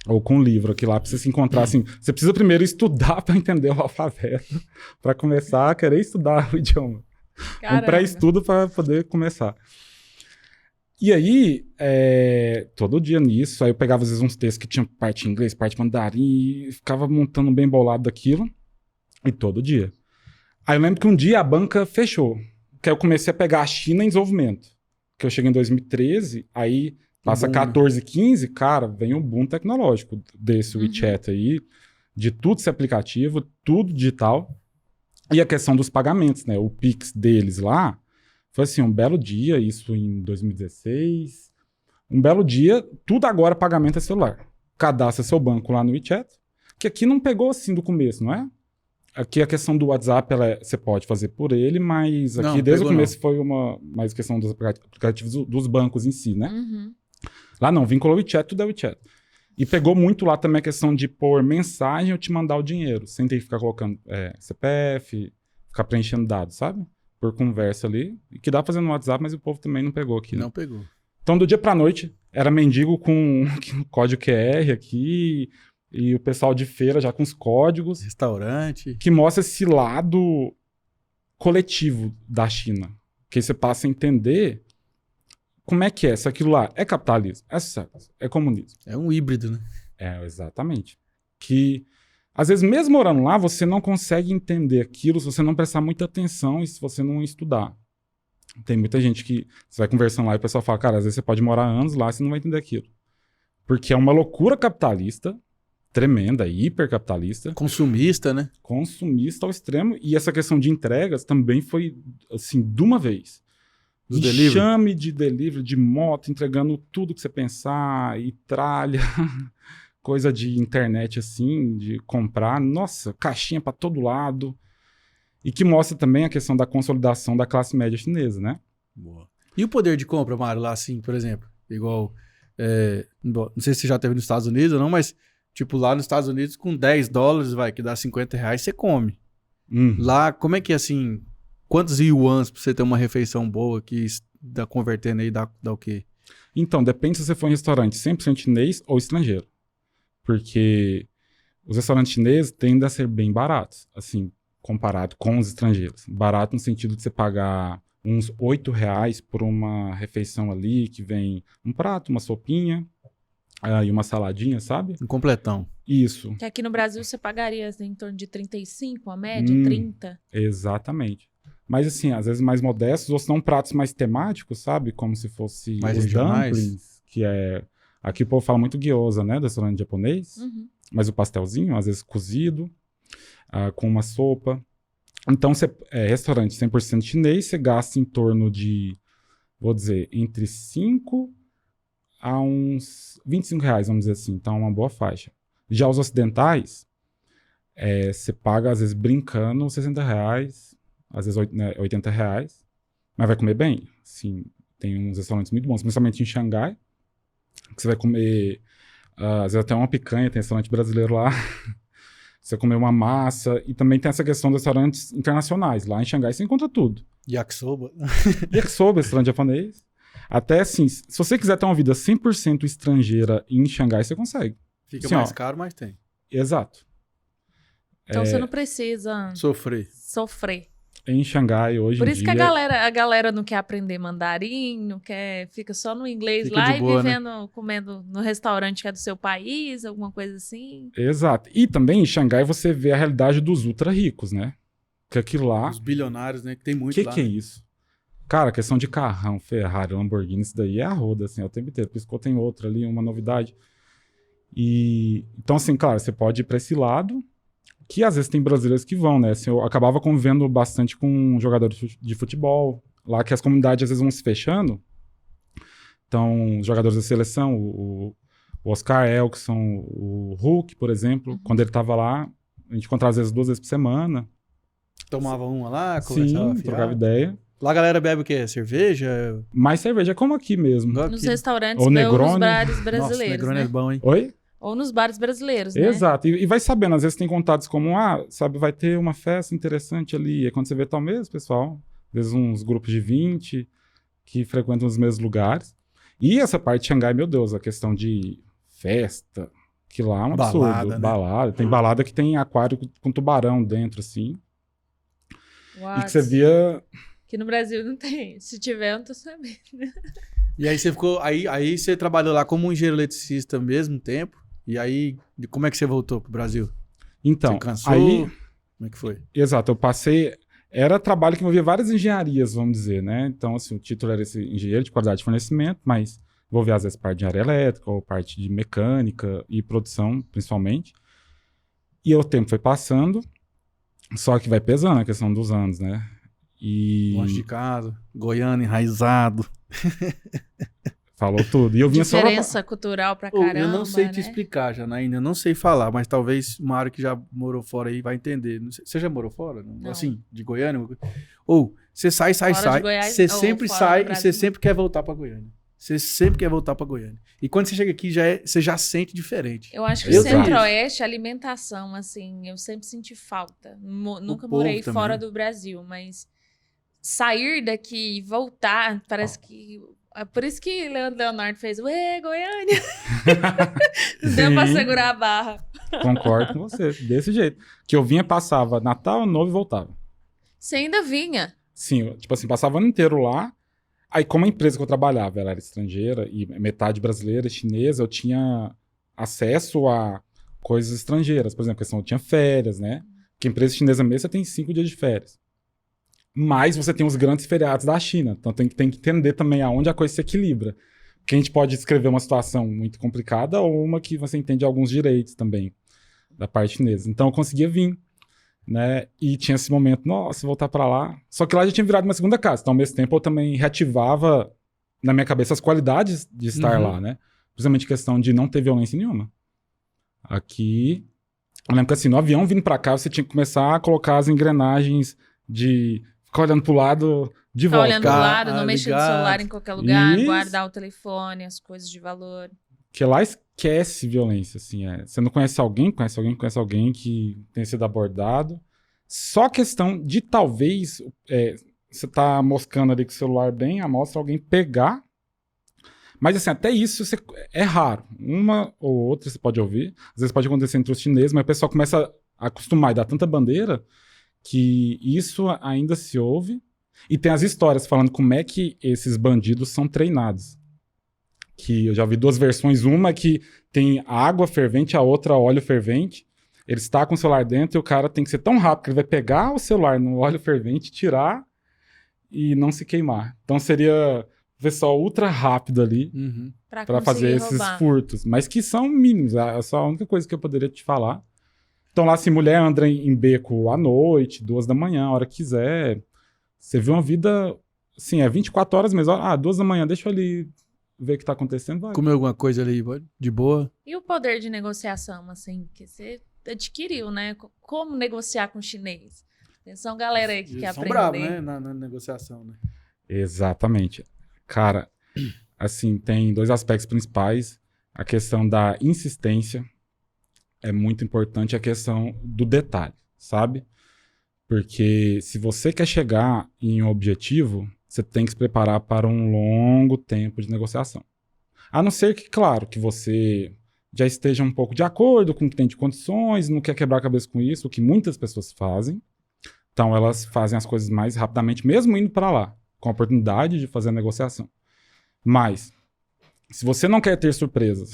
Ou com um livro aqui lá, pra você se encontrar assim. Você precisa primeiro estudar para entender o alfabeto, para começar a querer estudar o idioma. Caramba. Um pré-estudo para poder começar. E aí, todo dia nisso, aí eu pegava às vezes uns textos que tinham parte em inglês, parte em mandarim, e ficava montando bem bolado daquilo, e todo dia. Aí eu lembro que um dia a banca fechou, que aí eu comecei a pegar a China em desenvolvimento, que eu cheguei em 2013, aí passa 14, 15, cara, vem um boom tecnológico desse WeChat aí, de tudo ser aplicativo, tudo digital, e a questão dos pagamentos, né, o Pix deles lá, foi assim, um belo dia, isso em 2016, um belo dia, tudo agora pagamento é celular. Cadastra seu banco lá no WeChat, que aqui não pegou assim do começo, não é? Aqui a questão do WhatsApp, você pode fazer por ele, mas aqui Não, desde o começo não. foi mais questão dos aplicativos dos bancos em si, né? Uhum. Lá não, vinculou o WeChat, tudo é WeChat. E pegou muito lá também a questão de pôr mensagem ou te mandar o dinheiro, sem ter que ficar colocando CPF, ficar preenchendo dados, sabe? Por conversa ali, que dá pra fazer no WhatsApp, mas o povo também não pegou aqui. Né? Não pegou. Então, do dia pra noite, era mendigo com código QR aqui, e o pessoal de feira já com os códigos. Restaurante. Que mostra esse lado coletivo da China. Que aí você passa a entender como é que é. Se aquilo lá é capitalismo, é sucesso, é comunismo. É um híbrido, né? Exatamente. Que, às vezes, mesmo morando lá, você não consegue entender aquilo se você não prestar muita atenção e se você não estudar. Tem muita gente que você vai conversando lá e o pessoal fala, cara, às vezes você pode morar anos lá e você não vai entender aquilo. Porque é uma loucura capitalista, tremenda, hipercapitalista. Consumista, né? Consumista ao extremo. E essa questão de entregas também foi, assim, de uma vez. Dos delivery? Enxame de delivery, de moto, entregando tudo que você pensar, e tralha, coisa de internet assim, de comprar. Nossa, caixinha para todo lado. E que mostra também a questão da consolidação da classe média chinesa, né? Boa. E o poder de compra, Mário, lá assim, por exemplo? Igual, não sei se você já teve nos Estados Unidos ou não, mas tipo lá nos Estados Unidos com $10, que dá R$50, você come. Lá, como é que é assim, quantos yuans pra você ter uma refeição boa que dá convertendo aí, dá o quê? Então, depende se você for em restaurante 100% chinês ou estrangeiro. Porque os restaurantes chineses tendem a ser bem baratos, assim, comparado com os estrangeiros. Barato no sentido de você pagar uns R$8 por uma refeição ali, que vem um prato, uma sopinha e uma saladinha, sabe? Um completão. Isso. Que aqui no Brasil você pagaria assim, em torno de 35, a média, 30. Exatamente. Mas assim, às vezes mais modestos, ou se não pratos mais temáticos, sabe? Como se fosse Mais os regionais. dumplings, que é... Aqui o povo fala muito gyoza, né? Do restaurante japonês. Mas o pastelzinho, às vezes cozido, com uma sopa. Então, restaurante 100% chinês, você gasta em torno de, vou dizer, entre 5 a uns R$25, vamos dizer assim. Então, é uma boa faixa. Já os ocidentais, você paga, às vezes, brincando, R$60, às vezes R$80, mas vai comer bem. Sim, tem uns restaurantes muito bons, principalmente em Xangai, que você vai comer, às vezes até uma picanha, tem restaurante brasileiro lá. Você comer uma massa, e também tem essa questão dos restaurantes internacionais. Lá em Xangai você encontra tudo. Yakisoba. Yakisoba, restaurante japonês. Até assim, se você quiser ter uma vida 100% estrangeira em Xangai, você consegue. Fica assim, mais caro, mas tem. Exato. Então você não precisa sofrer. Em Xangai, hoje Por em isso dia... que a galera não quer aprender mandarim, não quer, fica só no inglês Fica lá de e boa, vivendo, comendo no restaurante que é do seu país, alguma coisa assim. Exato. E também em Xangai você vê a realidade dos ultra ricos, né? Que aquilo lá... Os bilionários, né? Que tem muito lá. Que é isso? Cara, questão de carrão, Ferrari, Lamborghini, isso daí é a roda, assim, é o tempo inteiro. Piscou, tem outra ali, uma novidade. E... Então, assim, claro, você pode ir pra esse lado, que às vezes tem brasileiros que vão, né? Assim, eu acabava convivendo bastante com jogadores de futebol, lá que as comunidades às vezes vão se fechando. Então, os jogadores da seleção, o Oscar Elkson, o Hulk, por exemplo, quando ele tava lá, a gente encontrava às vezes 2 vezes por semana. Tomava uma lá, conversava. Sim, trocava ideia. Lá a galera bebe o quê? Cerveja? Mais cerveja, como aqui mesmo. Nos restaurantes ou ou Negroni. nos bares brasileiros, Nossa, Negroni né? é bom, hein? Oi? Ou nos bares brasileiros, né? Exato. E vai sabendo, às vezes tem contatos como, sabe, vai ter uma festa interessante ali. E quando você vê tal mesmo, pessoal, às vezes uns grupos de 20 que frequentam os mesmos lugares. E essa parte de Xangai, meu Deus, a questão de festa, que lá é um absurdo. Balada, né? Balada. Tem balada que tem aquário com tubarão dentro, assim. What? E que você via... Que no Brasil não tem. Se tiver, eu não tô sabendo. E aí você ficou. Aí você trabalhou lá como engenheiro eletricista ao mesmo tempo. E aí, como é que você voltou pro Brasil? Então, Você cansou? aí... Como é que foi? Exato, eu passei... Era trabalho que envolvia várias engenharias, vamos dizer, né? Então, assim, o título era esse engenheiro de qualidade de fornecimento, mas envolvia às vezes parte de engenharia elétrica ou parte de mecânica e produção, principalmente. E o tempo foi passando, só que vai pesando a questão dos anos, né? E... Longe de casa, Goiânia, enraizado. Falou tudo. E eu vinha Diferença cultural pra caramba, Eu não sei né? te explicar, Janaína, eu não sei falar, mas talvez o Mário que já morou fora aí vai entender. Não sei, você já morou fora? Não. Assim, de Goiânia? Ou você sai, Fora de Goiás, você ou sempre fora sai do e Brasil, você não. sempre quer voltar pra Goiânia. Você sempre quer voltar pra Goiânia. E quando você chega aqui, você já sente diferente. Eu acho que Eu o Centro-Oeste, a alimentação, assim, eu sempre senti falta. Nunca povo morei também. fora do Brasil, mas sair daqui e voltar, parece que... É por isso que Leonardo fez, ué, Goiânia. Não deu pra Sim. segurar a barra. Concordo com você, desse jeito. Que eu vinha, passava Natal, Ano Novo e voltava. Você ainda vinha. Sim, tipo assim, passava o ano inteiro lá. Aí, como a empresa que eu trabalhava, ela era estrangeira e metade brasileira e chinesa, eu tinha acesso a coisas estrangeiras. Por exemplo, a questão, eu tinha férias, né? Porque a empresa chinesa mesmo, você tem 5 dias de férias. Mas você tem os grandes feriados da China. Então tem que entender também aonde a coisa se equilibra. Porque a gente pode descrever uma situação muito complicada ou uma que você entende alguns direitos também da parte chinesa. Então eu conseguia vir. né? E tinha esse momento, nossa, voltar pra lá. Só que lá já tinha virado uma segunda casa. Então, ao mesmo tempo, eu também reativava na minha cabeça as qualidades de estar lá, né? Principalmente questão de não ter violência nenhuma. Aqui, eu lembro que assim, no avião vindo pra cá, você tinha que começar a colocar as engrenagens de ficar olhando pro lado de Ficar volta. olhando pro lado, não mexer no ligado. celular em qualquer lugar, Isso. guardar o telefone, as coisas de valor. Que lá esquece violência, assim, Você não conhece alguém que tenha sido abordado. Só questão de talvez você tá moscando ali com o celular bem, mostra alguém pegar. Mas assim, até isso é raro. Uma ou outra você pode ouvir. Às vezes pode acontecer entre os chineses, mas o pessoal começa a acostumar e dar tanta bandeira que isso ainda se ouve. E tem as histórias falando como é que esses bandidos são treinados. Que eu já vi duas versões. Uma que tem água fervente, a outra óleo fervente. Ele está com o celular dentro e o cara tem que ser tão rápido que ele vai pegar o celular no óleo fervente, tirar e não se queimar. Então seria o pessoal ultra rápido ali para fazer esses furtos. Mas que são mínimos. Essa é a única coisa que eu poderia te falar. Então lá, se mulher anda em beco à noite, 2 da manhã, a hora que quiser. Você vê uma vida, assim, 24 horas mesmo. 2 da manhã, deixa eu ali ver o que tá acontecendo. Vai. Comer alguma coisa ali de boa. E o poder de negociação, assim, que você adquiriu, né? Como negociar com o chinês? Atenção, galera aí que quer são aprender. bravos, né? Na negociação, né? Exatamente. Cara, assim, tem 2 aspectos principais. A questão da insistência é muito importante. A questão do detalhe, sabe? Porque se você quer chegar em um objetivo, você tem que se preparar para um longo tempo de negociação. A não ser que, claro, que você já esteja um pouco de acordo com o que tem de condições, não quer quebrar a cabeça com isso, o que muitas pessoas fazem. Então, elas fazem as coisas mais rapidamente, mesmo indo para lá, com a oportunidade de fazer a negociação. Mas, se você não quer ter surpresas...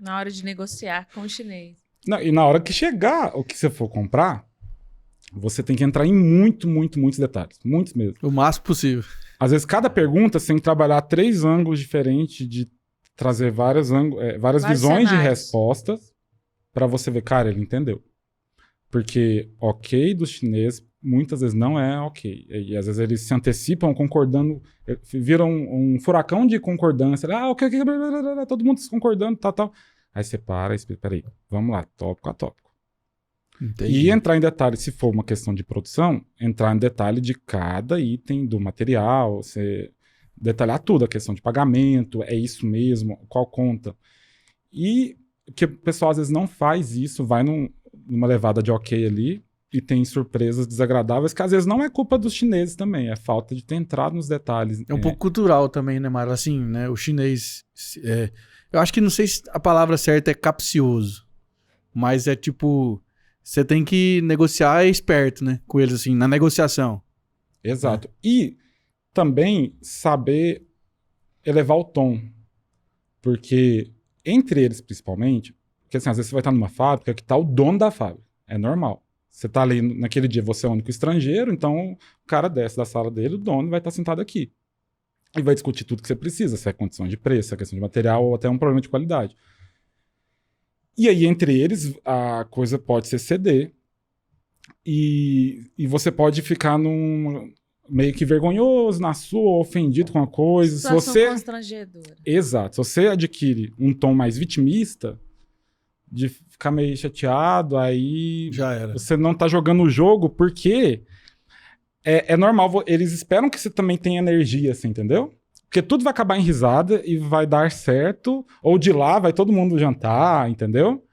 Na hora de negociar com o chinês. E na hora que chegar o que você for comprar, você tem que entrar em muitos detalhes. Muitos mesmo. O máximo possível. Às vezes, cada pergunta, você tem que trabalhar 3 ângulos diferentes, de trazer várias visões de respostas para você ver, cara, ele entendeu. Porque ok dos chineses, muitas vezes não é ok. E às vezes eles se antecipam concordando, viram um furacão de concordância. Ok, todo mundo concordando, tal. Aí você para e explica, peraí, vamos lá, tópico a tópico. Entendi. E entrar em detalhe, se for uma questão de produção, entrar em detalhe de cada item do material, você detalhar tudo, a questão de pagamento, é isso mesmo, qual conta. E que o pessoal às vezes não faz isso, vai numa levada de ok ali e tem surpresas desagradáveis, que às vezes não é culpa dos chineses também, é falta de ter entrado nos detalhes. É um pouco cultural também, né, Mário? Assim, né, o chinês... eu acho que não sei se a palavra certa é capcioso, mas é tipo... Você tem que negociar esperto, né? Com eles, assim, na negociação. Exato. E também saber elevar o tom. Porque entre eles, principalmente, porque assim, às vezes você vai estar numa fábrica que está o dono da fábrica. É normal. Você está ali, naquele dia você é o único estrangeiro, então o cara desce da sala dele, o dono vai estar sentado aqui. E vai discutir tudo que você precisa, se é condição de preço, se é questão de material ou até um problema de qualidade. E aí, entre eles, a coisa pode ser ceder e você pode ficar meio que vergonhoso na sua, ofendido com a coisa. Situação constrangedora. Exato. Se você adquire um tom mais vitimista, de ficar meio chateado, aí já era. Você não tá jogando o jogo porque é normal, eles esperam que você também tenha energia, assim, entendeu? Porque tudo vai acabar em risada e vai dar certo, ou de lá vai todo mundo jantar, entendeu?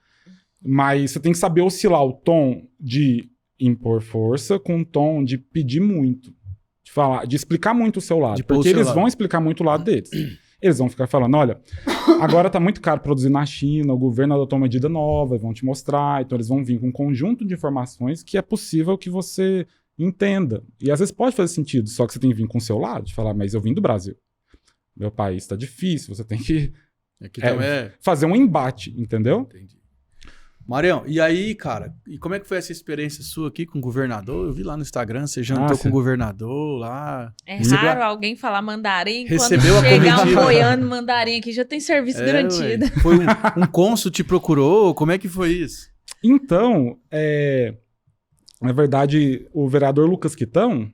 Mas você tem que saber oscilar o tom de impor força com o tom de pedir muito, de explicar muito o seu lado, porque eles vão explicar muito o lado deles. Eles vão ficar falando, olha, agora tá muito caro produzir na China, o governo adotou uma medida nova, vão te mostrar, então eles vão vir com um conjunto de informações que é possível que você entenda. E às vezes pode fazer sentido, só que você tem que vir com o seu lado, de falar, mas eu vim do Brasil. Meu país tá difícil, você tem que fazer um embate, entendeu? Entendi. Marião, e aí, cara, e como é que foi essa experiência sua aqui com o governador? Eu vi lá no Instagram, você jantou com o governador lá. É raro alguém falar mandarim recebeu quando chegar um boiano mandarim aqui, já tem serviço garantido. Ué. Foi um cônsul te procurou? Como é que foi isso? Então, Na verdade, o vereador Lucas Quitão,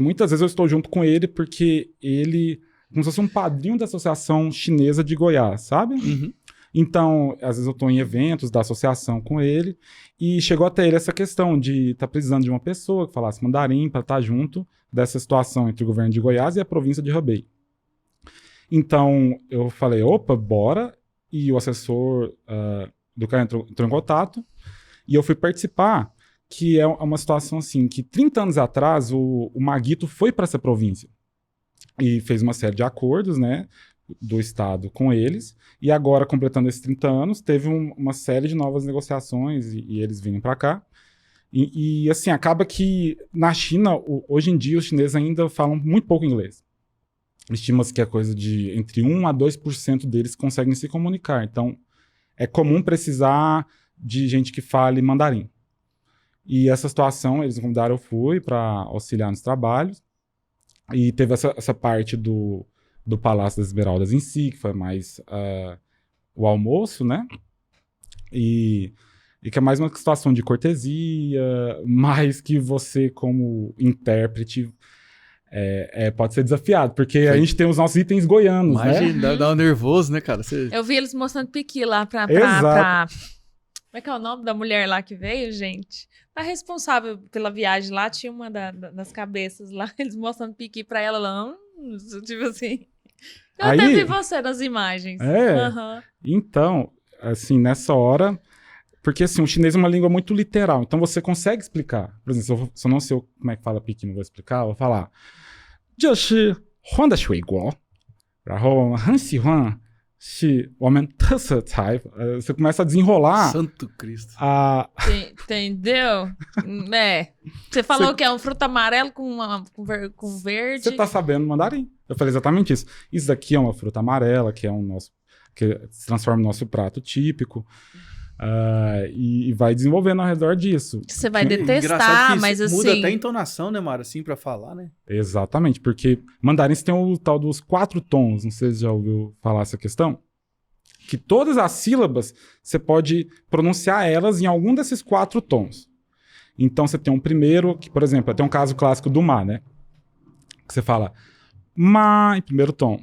muitas vezes eu estou junto com ele porque ele, como se fosse um padrinho da Associação Chinesa de Goiás, sabe? Uhum. Então, às vezes eu estou em eventos da associação com ele e chegou até ele essa questão de estar precisando de uma pessoa que falasse mandarim para estar junto dessa situação entre o governo de Goiás e a província de Hebei. Então, eu falei, opa, bora. E o assessor do cara entrou em contato e eu fui participar, que é uma situação assim, que 30 anos atrás o Maguito foi para essa província e fez uma série de acordos, né, do Estado com eles, e agora, completando esses 30 anos, teve uma série de novas negociações e eles vinham para cá. E assim, acaba que na China, hoje em dia, os chineses ainda falam muito pouco inglês. Estima-se que é coisa de entre 1 a 2% deles conseguem se comunicar. Então, é comum precisar de gente que fale mandarim. E essa situação, eles me convidaram, eu fui para auxiliar nos trabalhos. E teve essa parte do Palácio das Esmeraldas em si, que foi mais o almoço, né? E que é mais uma situação de cortesia, mais que você, como intérprete, pode ser desafiado, porque a gente tem os nossos itens goianos, Imagina, né? dá um nervoso, né, cara? Eu vi eles mostrando piqui lá pra... Exato. Como é que é o nome da mulher lá que veio, gente? A responsável pela viagem lá, tinha uma das cabeças lá, eles mostrando piqui pra ela lá, tipo assim... Eu até vi você nas imagens. Uhum. Então, assim, nessa hora... Porque, assim, o chinês é uma língua muito literal. Então, você consegue explicar. Por exemplo, se eu não sei como é que fala piqui, não vou explicar, eu vou falar... 这是黄的水果，然后很喜欢是我们特色菜. Você começa a desenrolar... Santo Cristo. Entendeu? Você falou que é um fruto amarelo com verde. Você tá sabendo mandarim. Eu falei exatamente isso. Isso daqui é uma fruta amarela, que se transforma no nosso prato típico. E vai desenvolvendo ao redor disso. Você vai detestar, mas assim... Muda até a entonação, né, Mara? Assim, pra falar, né? Exatamente, porque mandarim tem o tal dos 4 tons. Não sei se já ouviu falar essa questão. Que todas as sílabas, você pode pronunciar elas em algum desses 4 tons. Então, você tem um primeiro, que, por exemplo, tem um caso clássico do ma, né? Que você fala ma em primeiro tom.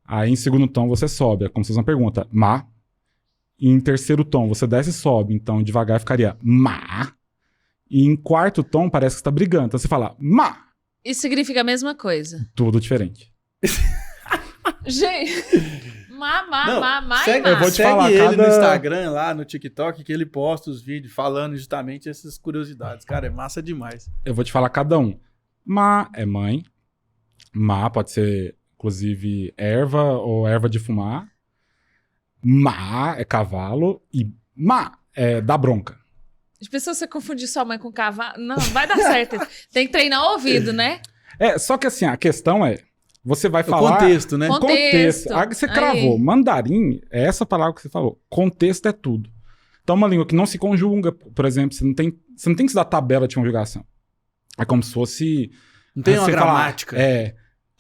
Aí, em segundo tom, você sobe. É como se fosse uma pergunta. Ma. E em terceiro tom, você desce e sobe. Então, devagar ficaria ma. E em quarto tom, parece que você tá brigando. Então, você fala ma. Isso significa a mesma coisa. Tudo diferente. Gente... Eu vou te falar, ele no Instagram, lá no TikTok, que ele posta os vídeos falando justamente essas curiosidades. Cara, é massa demais. Eu vou te falar cada um. Ma é mãe. Ma pode ser, inclusive, erva ou erva de fumar. Ma é cavalo e ma é dar bronca. As pessoas, você confundir sua mãe com cavalo... Não, vai dar certo. Tem que treinar o ouvido, né? Só que assim, a questão é... Você vai falar... Contexto, né? Contexto. Você cravou. Aí. Mandarim é essa palavra que você falou. Contexto é tudo. Então, uma língua que não se conjuga, por exemplo, você não tem que se dar tabela de conjugação. É como se fosse... Não tem uma gramática.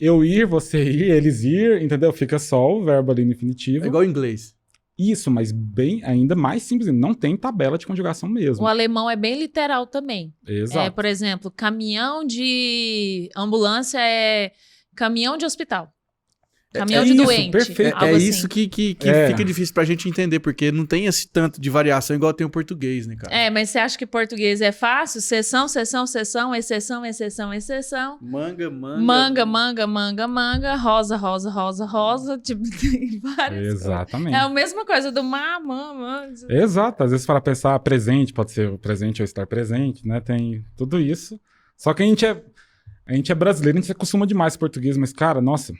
Eu ir, você ir, eles ir, entendeu? Fica só o verbo ali no infinitivo. É igual em inglês. Isso, mas ainda mais simples. Não tem tabela de conjugação mesmo. O alemão é bem literal também. Exato. Por exemplo, caminhão de ambulância é caminhão de hospital. Caminhão de doente. Perfeito. Assim. Isso que fica difícil pra gente entender, porque não tem esse tanto de variação igual tem o português, né, cara? Mas você acha que português é fácil? Seção, seção, seção, exceção, exceção, exceção. Manga, manga. Manga, rosa, rosa, rosa, rosa. Tipo, tem várias. Exatamente. É a mesma coisa do Exato. Às vezes para pensar presente, pode ser o presente ou estar presente, né? Tem tudo isso. Só que a gente é brasileiro, a gente se acostuma demais com português, mas, cara, nossa...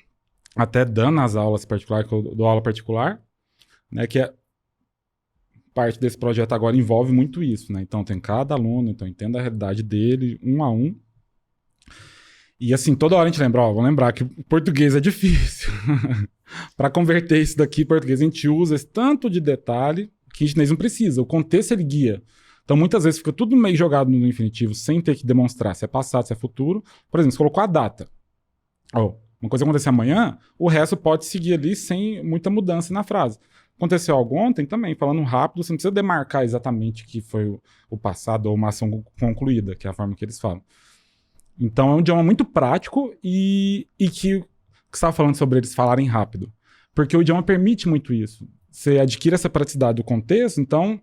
Até dando as aulas particulares, que eu dou aula particular, né, que parte desse projeto agora envolve muito isso, né? Então tem cada aluno, então entenda a realidade dele, um a um. E assim, toda hora a gente lembra, vamos lembrar que o português é difícil. Para converter isso daqui em português, a gente usa esse tanto de detalhe que em chinês não precisa. O contexto ele guia. Então muitas vezes fica tudo meio jogado no infinitivo, sem ter que demonstrar se é passado, se é futuro. Por exemplo, você colocou a data. Uma coisa acontecer amanhã, o resto pode seguir ali sem muita mudança na frase. aconteceu algo ontem também, falando rápido, você não precisa demarcar exatamente que foi o passado ou uma ação concluída, que é a forma que eles falam. Então é um idioma muito prático e que você estava falando sobre eles falarem rápido. Porque o idioma permite muito isso. Você adquire essa praticidade do contexto, então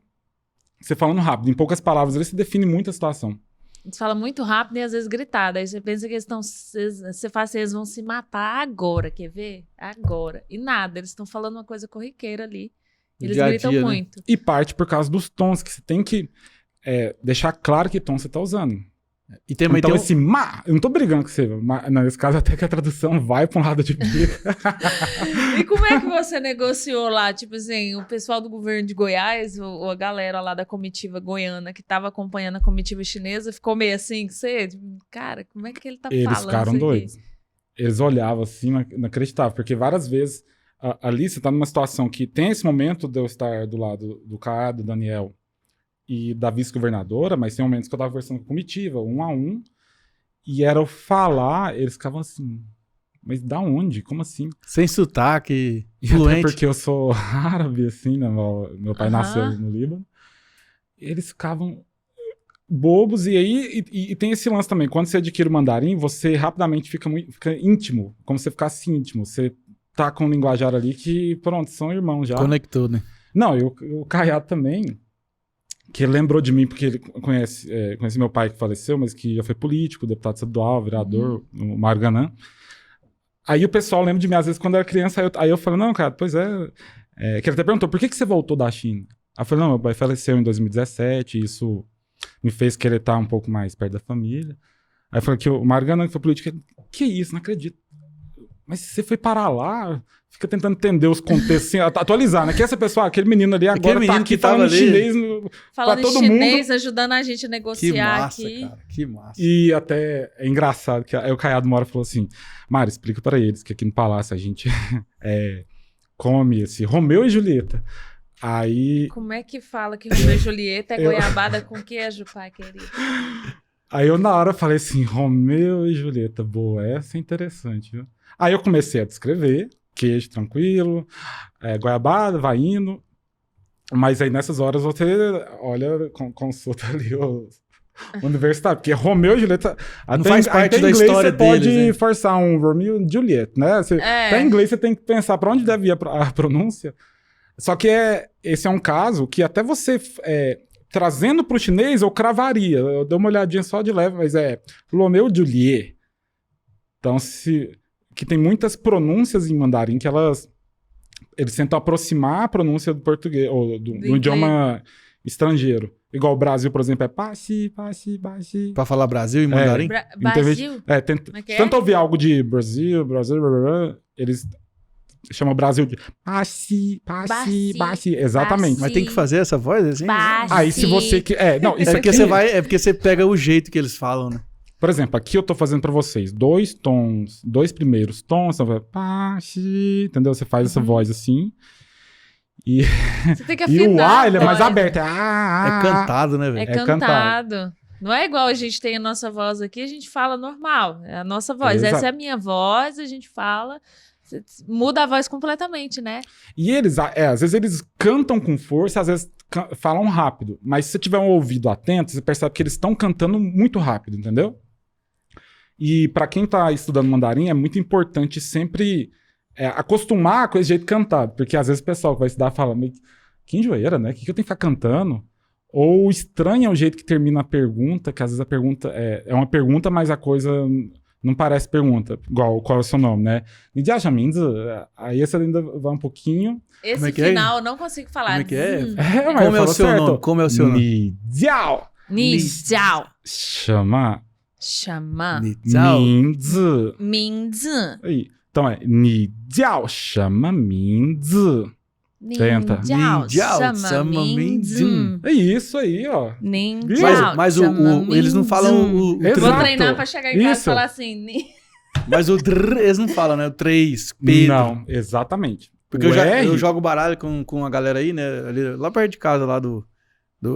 você falando rápido, em poucas palavras, ele se define muito a situação. Eles falam muito rápido e às vezes gritado. Aí você pensa que eles estão. Você fala assim, eles vão se matar agora, quer ver? Agora. E nada, eles estão falando uma coisa corriqueira ali. Eles Dia a gritam dia, né? muito. E parte por causa dos tons, que você tem que deixar claro que tom você está usando. E também Então tem esse eu não tô brigando com você, mas nesse caso até que a tradução vai pra um lado de briga. E como é que você negociou lá? Tipo assim, o pessoal do governo de Goiás, ou a galera lá da comitiva goiana que tava acompanhando a comitiva chinesa, ficou meio assim, você, cara, como é que ele tá Eles falando ficaram isso aqui? doidos. Eles olhavam assim, não acreditavam, porque várias vezes ali você tá numa situação que tem esse momento de eu estar do lado do Caiado, do Daniel e da vice-governadora, mas tem momentos que eu tava conversando com a comitiva, 1 a 1, e era eu falar, eles ficavam assim, mas da onde? Como assim? sem sotaque, E até fluente. porque eu sou árabe, assim, né? Meu pai nasceu no Líbano. Eles ficavam bobos, e aí e tem esse lance também, quando você adquire o mandarim, você rapidamente fica íntimo, como se você ficasse íntimo, você tá com um linguajar ali que, pronto, são irmãos já. Conectou, né? Não, e o Caiado também, que ele lembrou de mim, porque ele conhece meu pai que faleceu, mas que já foi político, deputado estadual, vereador, o Marganã. Aí o pessoal lembra de mim, às vezes, quando eu era criança, aí eu falo, não, cara, pois é, que ele até perguntou, por que você voltou da China? Aí eu falei, não, meu pai faleceu em 2017, e isso me fez querer estar um pouco mais perto da família. Aí eu falei que o Marganã, que foi político, que isso, não acredito. Mas você foi parar lá, fica tentando entender os contextos, assim, atualizar, né? Que essa pessoa, aquele menino ali agora menino tá aqui que tava falando ali, chinês Falando pra todo em chinês, mundo. ajudando a gente a Que negociar massa, aqui. cara. Que massa. E até é engraçado que aí o Caiado uma hora falou assim, Mário, explica pra eles que aqui no Palácio a gente come esse Romeu e Julieta. Aí Como é que fala que Romeu e Julieta é goiabada com queijo, pai querido? eu na hora falei assim, Romeu e Julieta, boa, essa é interessante, viu? Aí eu comecei a descrever, queijo tranquilo, goiabada, vai indo, mas aí nessas horas você olha, consulta ali o universitário, porque Romeu e Julieta, até faz parte até da inglês história você pode deles, né? forçar um Romeo e Juliet, né? Até em inglês você tem que pensar pra onde deve ir a pronúncia, só que esse é um caso que até você... trazendo pro chinês, eu cravaria. Eu dei uma olhadinha só de leve, mas Romeu e Juliet. Então, que tem muitas pronúncias em mandarim que eles tentam aproximar a pronúncia do português, ou do idioma estrangeiro. Igual o Brasil, por exemplo, é passe, passe, passe. Pra falar Brasil e mandarim? Brasil? Tenta é que é? ouvir algo de Brasil, blá, blá, blá, eles chamam o Brasil de passe, passe, passe. Exatamente. Mas tem que fazer essa voz assim? Aí se você... não, isso porque aqui... é porque você pega o jeito que eles falam, né? Por exemplo, aqui eu tô fazendo pra vocês 2 tons, 2 primeiros tons, você vai, passe, entendeu? Você faz essa voz assim. E, Você tem que e o afinar A, ele é mais voz. aberto. É cantado, né, É velho? cantado. cantado. Não é igual a gente tem a nossa voz aqui, a gente fala normal. É a nossa voz. Exato. Essa é a minha voz, a gente fala. Muda a voz completamente, né? E eles, às vezes eles cantam com força, às vezes falam rápido. Mas se você tiver um ouvido atento, você percebe que eles estão cantando muito rápido, entendeu? E pra quem tá estudando mandarim, é muito importante sempre acostumar com esse jeito cantado. Porque às vezes o pessoal que vai estudar fala, meio que enjoeira, né? O que eu tenho que ficar cantando? Ou estranha o jeito que termina a pergunta, que às vezes a pergunta é uma pergunta, mas a coisa não parece pergunta. Igual, qual é o seu nome, né? Aí esse ainda vai um pouquinho. Esse que é? final eu não consigo falar. Como é que é? Mas Como é o falou seu certo. nome? Como é o seu nome? Nijiao. Nizhao. Chama Chama. Nizhao. Minzi. Minzi. Aí. Então Nijiao chama Minzi. Tenta. Ninjao. Ninjao, Chama Minzi. É isso aí, ó. Ninjao. Mas chama eles não falam o Exato. Vou treinar pra chegar em casa e Isso. falar assim. Mas o drr, eles não falam, né? O 3, Pedro. Não, exatamente. Porque O eu jogo baralho com a galera aí, né? Ali, lá perto de casa, lá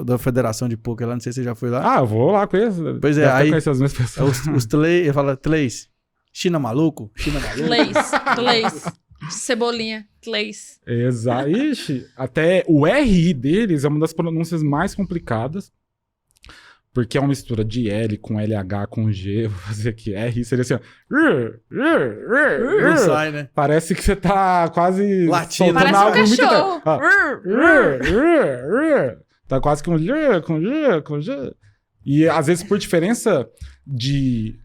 da Federação de Poker, lá, não sei se você já foi lá. Eu vou lá com eles. Pois é, Deve até aí- conhecer as mesmas pessoas. Os 3, ele fala 3, China maluco, China maluco. Leis. Cebolinha, Clays. Exato. Ixi, até o RI deles é uma das pronúncias mais complicadas, porque é uma mistura de L com LH com G. Vou fazer aqui. RI seria assim, ó. Não sai, né? Parece que você tá quase Latindo. soltando Parece um algo muito... cachorro. Tá quase com G, com G. E às vezes por diferença de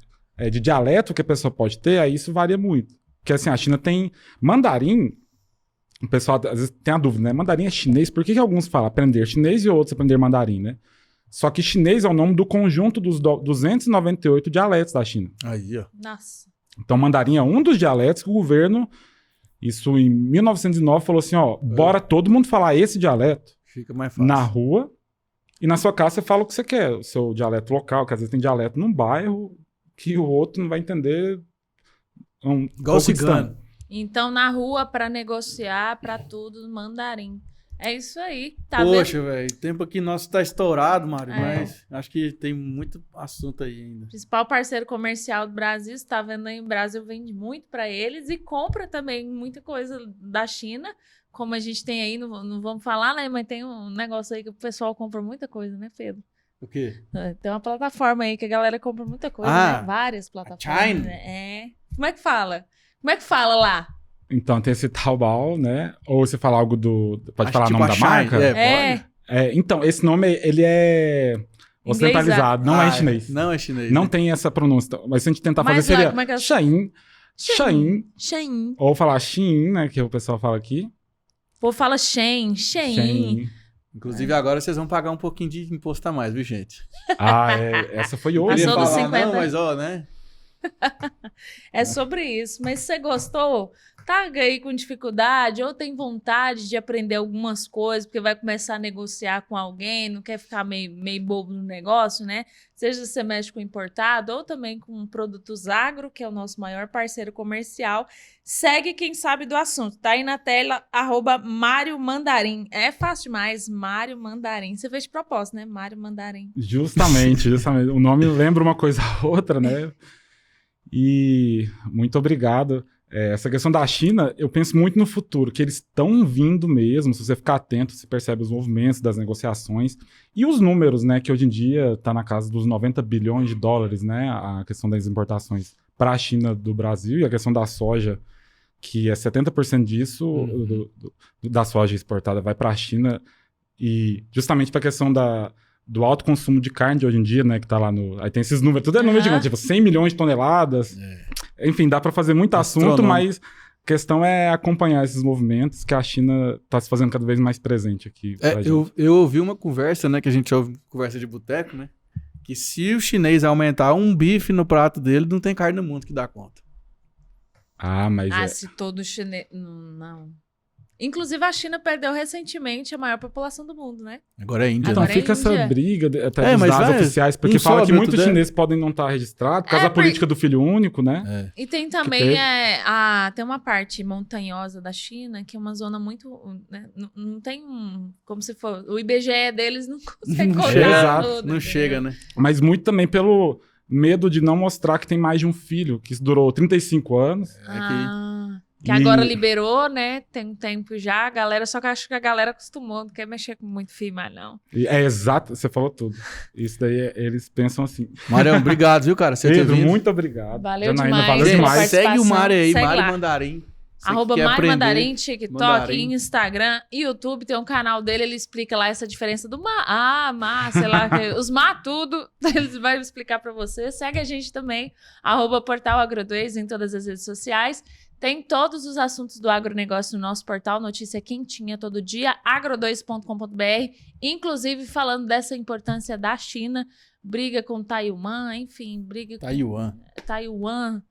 dialeto que a pessoa pode ter, aí isso varia muito. Porque assim, a China tem mandarim, o pessoal às vezes tem a dúvida, né? Mandarim é chinês, por que alguns falam aprender chinês e outros aprender mandarim, né? Só que chinês é o nome do conjunto dos 298 dialetos da China. Aí, ó. Nossa. Então mandarim é um dos dialetos que o governo, isso em 1909, falou assim, ó, bora todo mundo falar esse dialeto Fica mais fácil. na rua e na sua casa você fala o que você quer, o seu dialeto local, que às vezes tem dialeto num bairro que o outro não vai entender. Igual cigano. Então, na rua, pra negociar, pra tudo, mandarim. É isso aí, tá vendo? Poxa, velho, o tempo aqui nosso tá estourado, Mário, É. mas acho que tem muito assunto aí ainda. Principal parceiro comercial do Brasil, você tá vendo aí, o Brasil vende muito pra eles e compra também muita coisa da China, como a gente tem aí, não vamos falar, né, mas tem um negócio aí que o pessoal compra muita coisa, né, Pedro? O quê? Tem uma plataforma aí que a galera compra muita coisa, Ah, né? Várias plataformas. China? Né? É. Como é que fala? Como é que fala lá? Então tem esse Taobao, né? Ou você fala algo do... Pode Acho falar o tipo nome da a Shine, marca? É. pode? Então, esse nome, ele é ocidentalizado, não é Ah, chinês. Não é chinês. Não né? tem essa pronúncia. Mas se a gente tentar Mas fazer, lá, seria como é que é? Shein, Shein, Shein. ou falar Shein, né? Que o pessoal fala aqui. O povo fala Shein. Shein. Inclusive, agora vocês vão pagar um pouquinho de imposto a mais, viu, gente? Essa foi hoje. Passou dos falar, 50. não, mas ó, né? É sobre isso. Mas se você gostou, tá aí com dificuldade ou tem vontade de aprender algumas coisas, porque vai começar a negociar com alguém, não quer ficar meio bobo no negócio, né? Seja você mexe com importado ou também com produtos agro, que é o nosso maior parceiro comercial. Segue quem sabe do assunto. Tá aí na tela, @Mário Mandarim. É fácil demais, Mário Mandarim. Você fez de propósito, né? Mário Mandarim. Justamente. O nome lembra uma coisa a outra, né? E muito obrigado. Essa questão da China, eu penso muito no futuro, que eles estão vindo mesmo. Se você ficar atento, você percebe os movimentos das negociações e os números, né? Que hoje em dia está na casa dos 90 bilhões de dólares, né? A questão das importações para a China do Brasil e a questão da soja, que é 70% disso, da soja exportada vai para a China. E justamente para a questão do alto consumo de carne de hoje em dia, né? Que tá lá no... Aí tem esses números, tudo é número gigante, tipo 100 milhões de toneladas. Enfim, dá para fazer muito assunto, mas a questão é acompanhar esses movimentos que a China tá se fazendo cada vez mais presente aqui. Eu ouvi uma conversa, né? Que a gente ouve conversa de boteco, né? Que se o chinês aumentar um bife no prato dele, não tem carne no mundo que dá conta. Mas se todo chinês... Não. Inclusive, a China perdeu recentemente a maior população do mundo, né? Agora é Índia, Então Agora né? fica é Índia. essa briga até dos mas dados vai, oficiais, porque não fala que sobe, muitos tudo é. chineses podem não estar registrados, por causa da política do filho único, né? E tem Que também teve. tem uma parte montanhosa da China, que é uma zona muito... Né, não tem como se for... O IBGE deles não consegue Não contar chega, exato, tudo. Não entendeu? chega, né? Mas muito também pelo medo de não mostrar que tem mais de um filho, que isso durou 35 anos. Que agora liberou, né? Tem um tempo já. A galera, só que eu acho que a galera acostumou, não quer mexer com muito filho mais, não. É exato, você falou tudo. Isso daí, eles pensam assim. Marião, obrigado, viu, cara? Você ter Pedro, vindo. muito obrigado. Valeu Janaína, demais. valeu Gente, demais. Segue o Mário aí, Segue Mário lá. Mandarim. Você que @Mário quer aprender Mandarim, TikTok, mandarim. Instagram, YouTube, tem um canal dele, ele explica lá essa diferença do sei lá, os tudo, ele vai explicar pra você. Segue a gente também, @Portal Agro2 em todas as redes sociais. Tem todos os assuntos do agronegócio no nosso portal, notícia quentinha todo dia, agro2.com.br, inclusive falando dessa importância da China, briga com Taiwan, enfim, briga com Taiwan.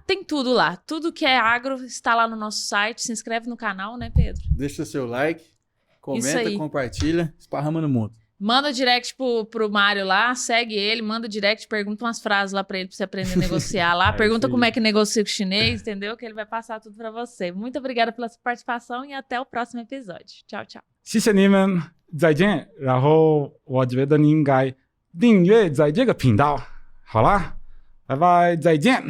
Tem tudo lá. Tudo que é agro está lá no nosso site. Se inscreve no canal, né, Pedro? Deixa seu like, Isso comenta, aí. compartilha, esparrama no mundo. Manda direct pro Mário lá, segue ele, manda direct, pergunta umas frases lá pra ele, pra você aprender a negociar lá. Pergunta sim. como é que negocia com o chinês, entendeu? Que ele vai passar tudo pra você. Muito obrigada pela sua participação e até o próximo episódio. Tchau, tchau. 谢谢你们，再见。然后我觉得你应该订阅在这个频道。好啦，拜拜，再见。